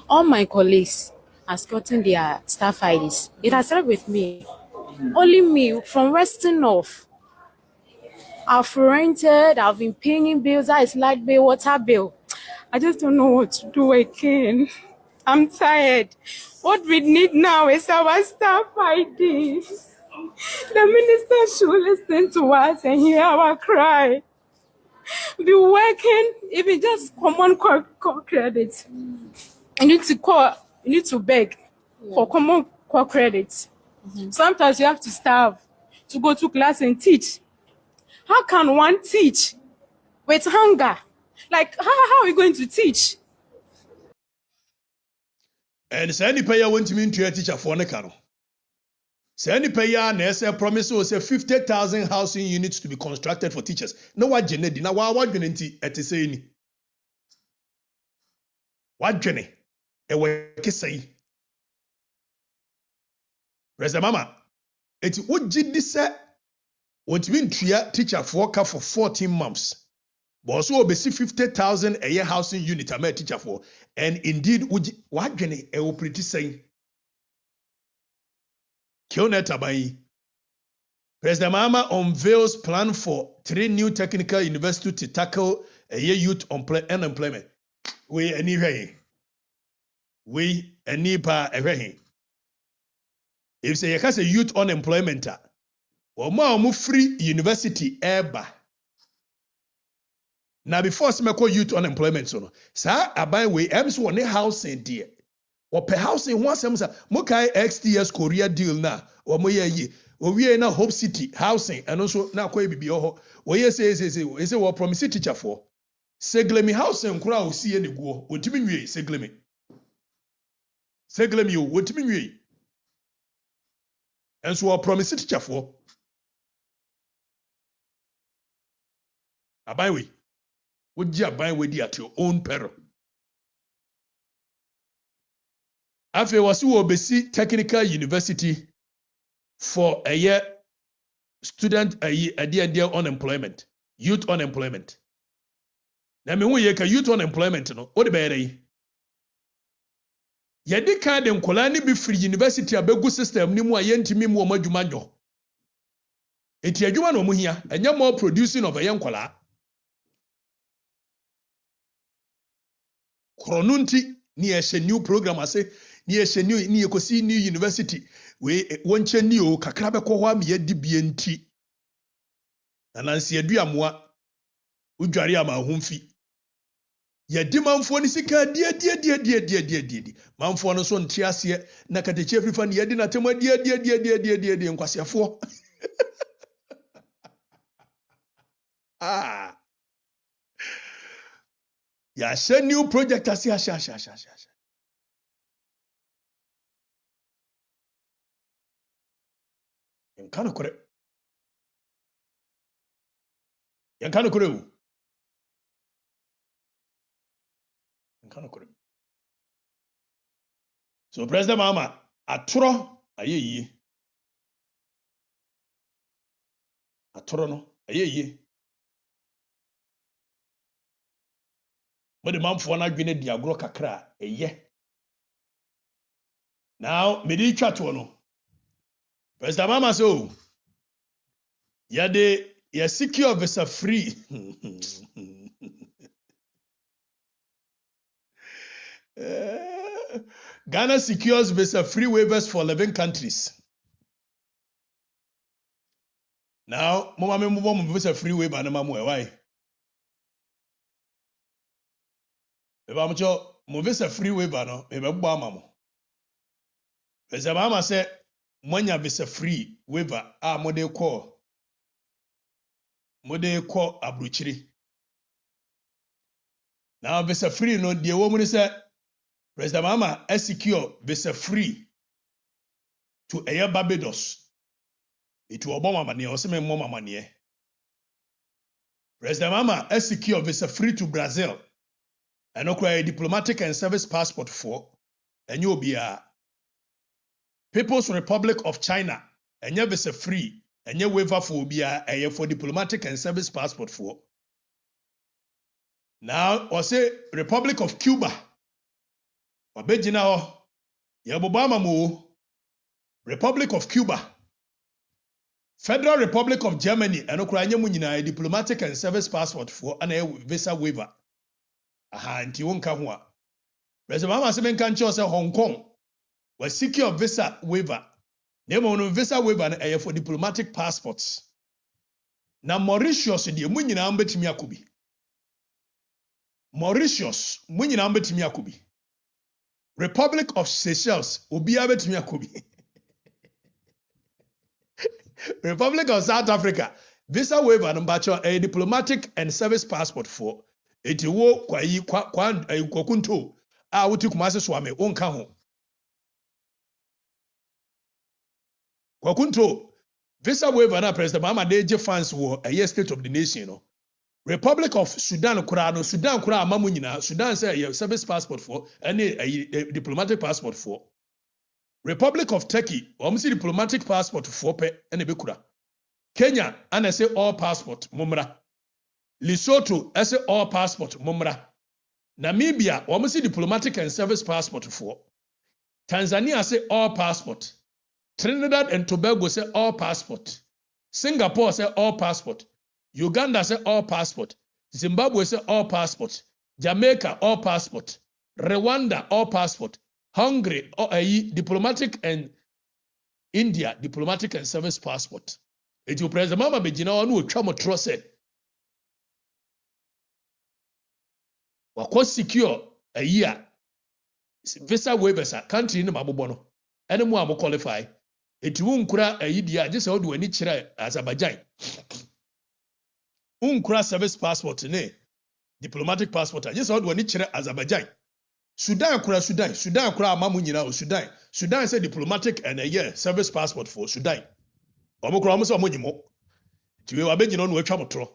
All my colleagues has gotten their staff IDs. It has started with me. Only me from Western North. I've rented, I've been paying bills, that is light bill, water bill. I just don't know what to do again. I'm tired. What we need now is our staff IDs. The minister should listen to us and hear our cry. Be working, even just common call credit. You need to beg for common call credit. Sometimes you have to starve to go to class and teach. How can one teach with hunger? Like, how are we going to teach? And say any payer want me to a teacher for Nekano. Say any payer na promise will say 50,000 housing units to be constructed for teachers. No what genedi na what genenti say ni. What gene? E work say. President Mama, eti woji di say want me to teacher for 14 months. But also obesi 50,000 a year housing unit a teacher for. And indeed, what gene e will pretty saying. Kionetabai. President Mama unveils plan for 3 new technical universities to tackle a year youth unemployment. We anyway. we enipa ehwehe. If say yɛka sɛ youth unemployment a wɔn free university eba. Now before smeko youth unemployment so no saa aban we ems wɔ ne housing deɛ wɔpɛ housing ho asɛm sa mokae XTS Korea deal na wɔn yɛ yi owie na Hope City housing ɛno nso na akɔ bibi hɔ wɔyɛ say wɔ promise teacher for Seglemi housing kora osie ne guo wotimi nwie Seglemi o wotimi nwie enso wɔ promise teacher for aban we wogye aban we di at your own peril. Afei wɔ so wɔ besi technical university for a year student a year unemployment youth unemployment. Na me hu ye ka youth unemployment no o de bɛyɛ yi. Yɛde ka de nkola ne bi free university abegu system ni mu a yɛntimi mu ɔmo adwuma nyo. Eti adwuma na ɔmo hia ɛnyɛ more producing of ɛyɛ nkola. Kronunti ni ɛhyɛ new program ase ni ɛhyɛ new ni ekosi new university we wɔnkyɛ ni o kakra bɛkɔ hɔ am yɛdi bie nti. Na nansi adu amoa udware ama ho mfi. Yɛdi manfoɔ ne sika die manfoɔ no so nte aseɛ na Okatakyie Afrifa ne yɛdi na tema die nkwasiafoɔ. Ah. Yɛahyɛ new project ase ahyɛ. Yɛnka no korɛ o. So President Mahama atoro ayɛ yie. Atoro no ayɛ yie. Mode manfoɔ na adwene di agorɔ kakra ɛyɛ. Now mede twa to no. President Mahama say o yɛde yɛ secure visa free. Ghana secures visa free waivers for 11 countries. Now, mama me move visa free waiver na mamu why? Eba mcho mo visa free waiver no ebe gbo amamo. Visa mama say monya visa free waiver a mode call abruchiri. Now visa free no die wo mu say President Mahama secure visa free to Air Barbados. It will bomb money or some more money. President Mahama secure visa free to Brazil and acquire diplomatic and service passport for and you'll be a People's Republic of China and you visa free and you waiver for be a for diplomatic and service passport for. Now or say Republic of Cuba. Wabejina ho yabobama mo Republic of Cuba, Federal Republic of Germany, and okura mu nyina diplomatic and service passport for an visa waiver. Aha nti wonka ho a. President Mahama se menka nche say Hong Kong was secure visa waiver. Nemo no visa waiver na for diplomatic passports. Na Mauritius de mu nyina mbetimi akobi. Mauritius mu nyina mbetimi akobi. Republic of Seychelles, Obia betumi akobi. Republic of South Africa, visa waiver number a diplomatic and service passport for eti wo kwakunto a wuti kumase swame onka ho. Kwakunto visa waiver na President Mahama deje fans wo a state of the nation no. Republic of Sudan kura amamu nyina Sudan say service passport for any diplomatic passport for. Republic of Turkey omsi diplomatic passport for pe ene be kura. Kenya ana say all passport mumra. Lesotho say all passport mumra. Namibia omsi diplomatic and service passport for. Tanzania say all passport. Trinidad and Tobago say all passport. Singapore say all passport. Uganda say all passport. Zimbabwe say all passport. Jamaica all passport. Rwanda all passport. Hungary or diplomatic and India diplomatic and service passport. It will president mama begina onu otwa motro se. Wa secure visa waivers country ni mabobo no. Ene mu abo qualify. It won kura dia je se odu ani kire Azerbaijan. Unkura service passport ne diplomatic passport je se odu ani kire Azerbaijan. Sudan kura amamu nyina o Sudan say diplomatic and a year service passport for Sudan. Omo kura omo say omo nyimo. Tiwe wa be nyina no atwa motro.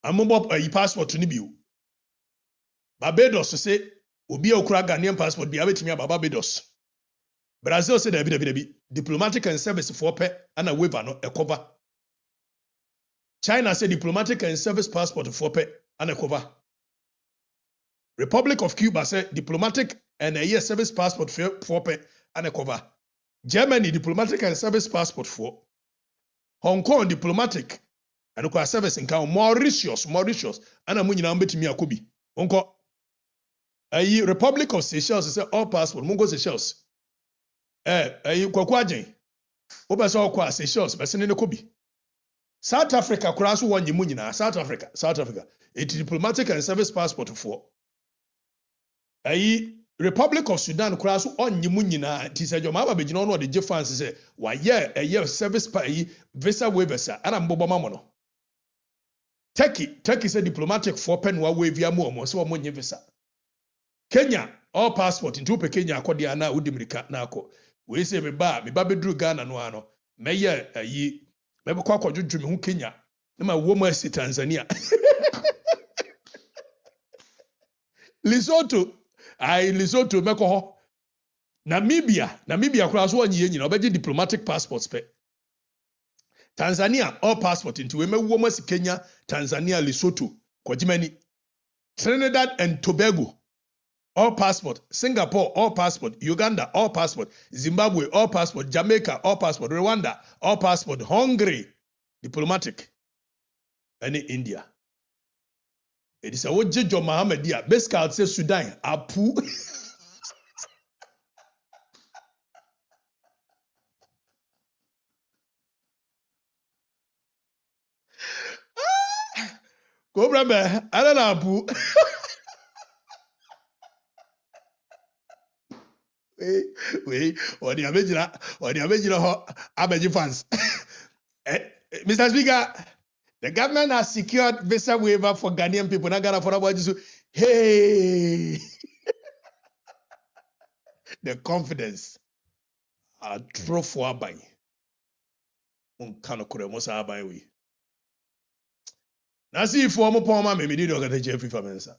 Amobo passport ni biu. Barbados say obi a okura Ghanaian passport bi abetimi aba Barbados. Brazil say David diplomatic and service for pe ana waiver no cover. China say diplomatic and service passport for pe ana cover. Republic of Cuba say diplomatic and a year service passport for pe ana cover. Germany diplomatic and service passport for. Hong Kong diplomatic and kwa service in count Mauritius ana mu nyina mbetimi akobi. Onko Republic of Seychelles say all passport mungo Seychelles. Kwakwajen. Oba so kwa Seychelles bese ne kobi. South Africa kura so wonye mu nyina South Africa. It diplomatic and service passport for. Republic of Sudan kura so onye mu nyina ti se joma aba begina no de je fans say wa ye service visa waivers ana mbobo mamono. Turkey say diplomatic for pen wa wavia mu omo so omo nye visa. Kenya all passport into pe Kenya akodi ana udimirika na akọ. We say me ba bedru Ghana no ano. Meye me be kwa kwadwodwo me hu Kenya. Na ma wo ma si Tanzania. Lesotho meko ho. Namibia kura so onye nyina obeje diplomatic passports pe. Tanzania all passport into we me wo ma si Kenya, Tanzania, Lesotho, Kwajimani. Trinidad and Tobago all passport. Singapore, all passport. Uganda, all passport. Zimbabwe, all passport. Jamaica, all passport. Rwanda, all passport. Hungary, diplomatic. And India. It is a what Joe Mohammed dia. Best card says Sudan. Apu. Cobra man, I don't know Apu. Wait, or the Abejina Abeji fans. Mr. Speaker, the government has secured visa waiver for Ghanaian people. Not Ghana for about hey, the confidence. I drove for Abai. Unkanokure Mosa Abai we. Now see if former Palmer may be the Okatakyie Afrifa Mensah.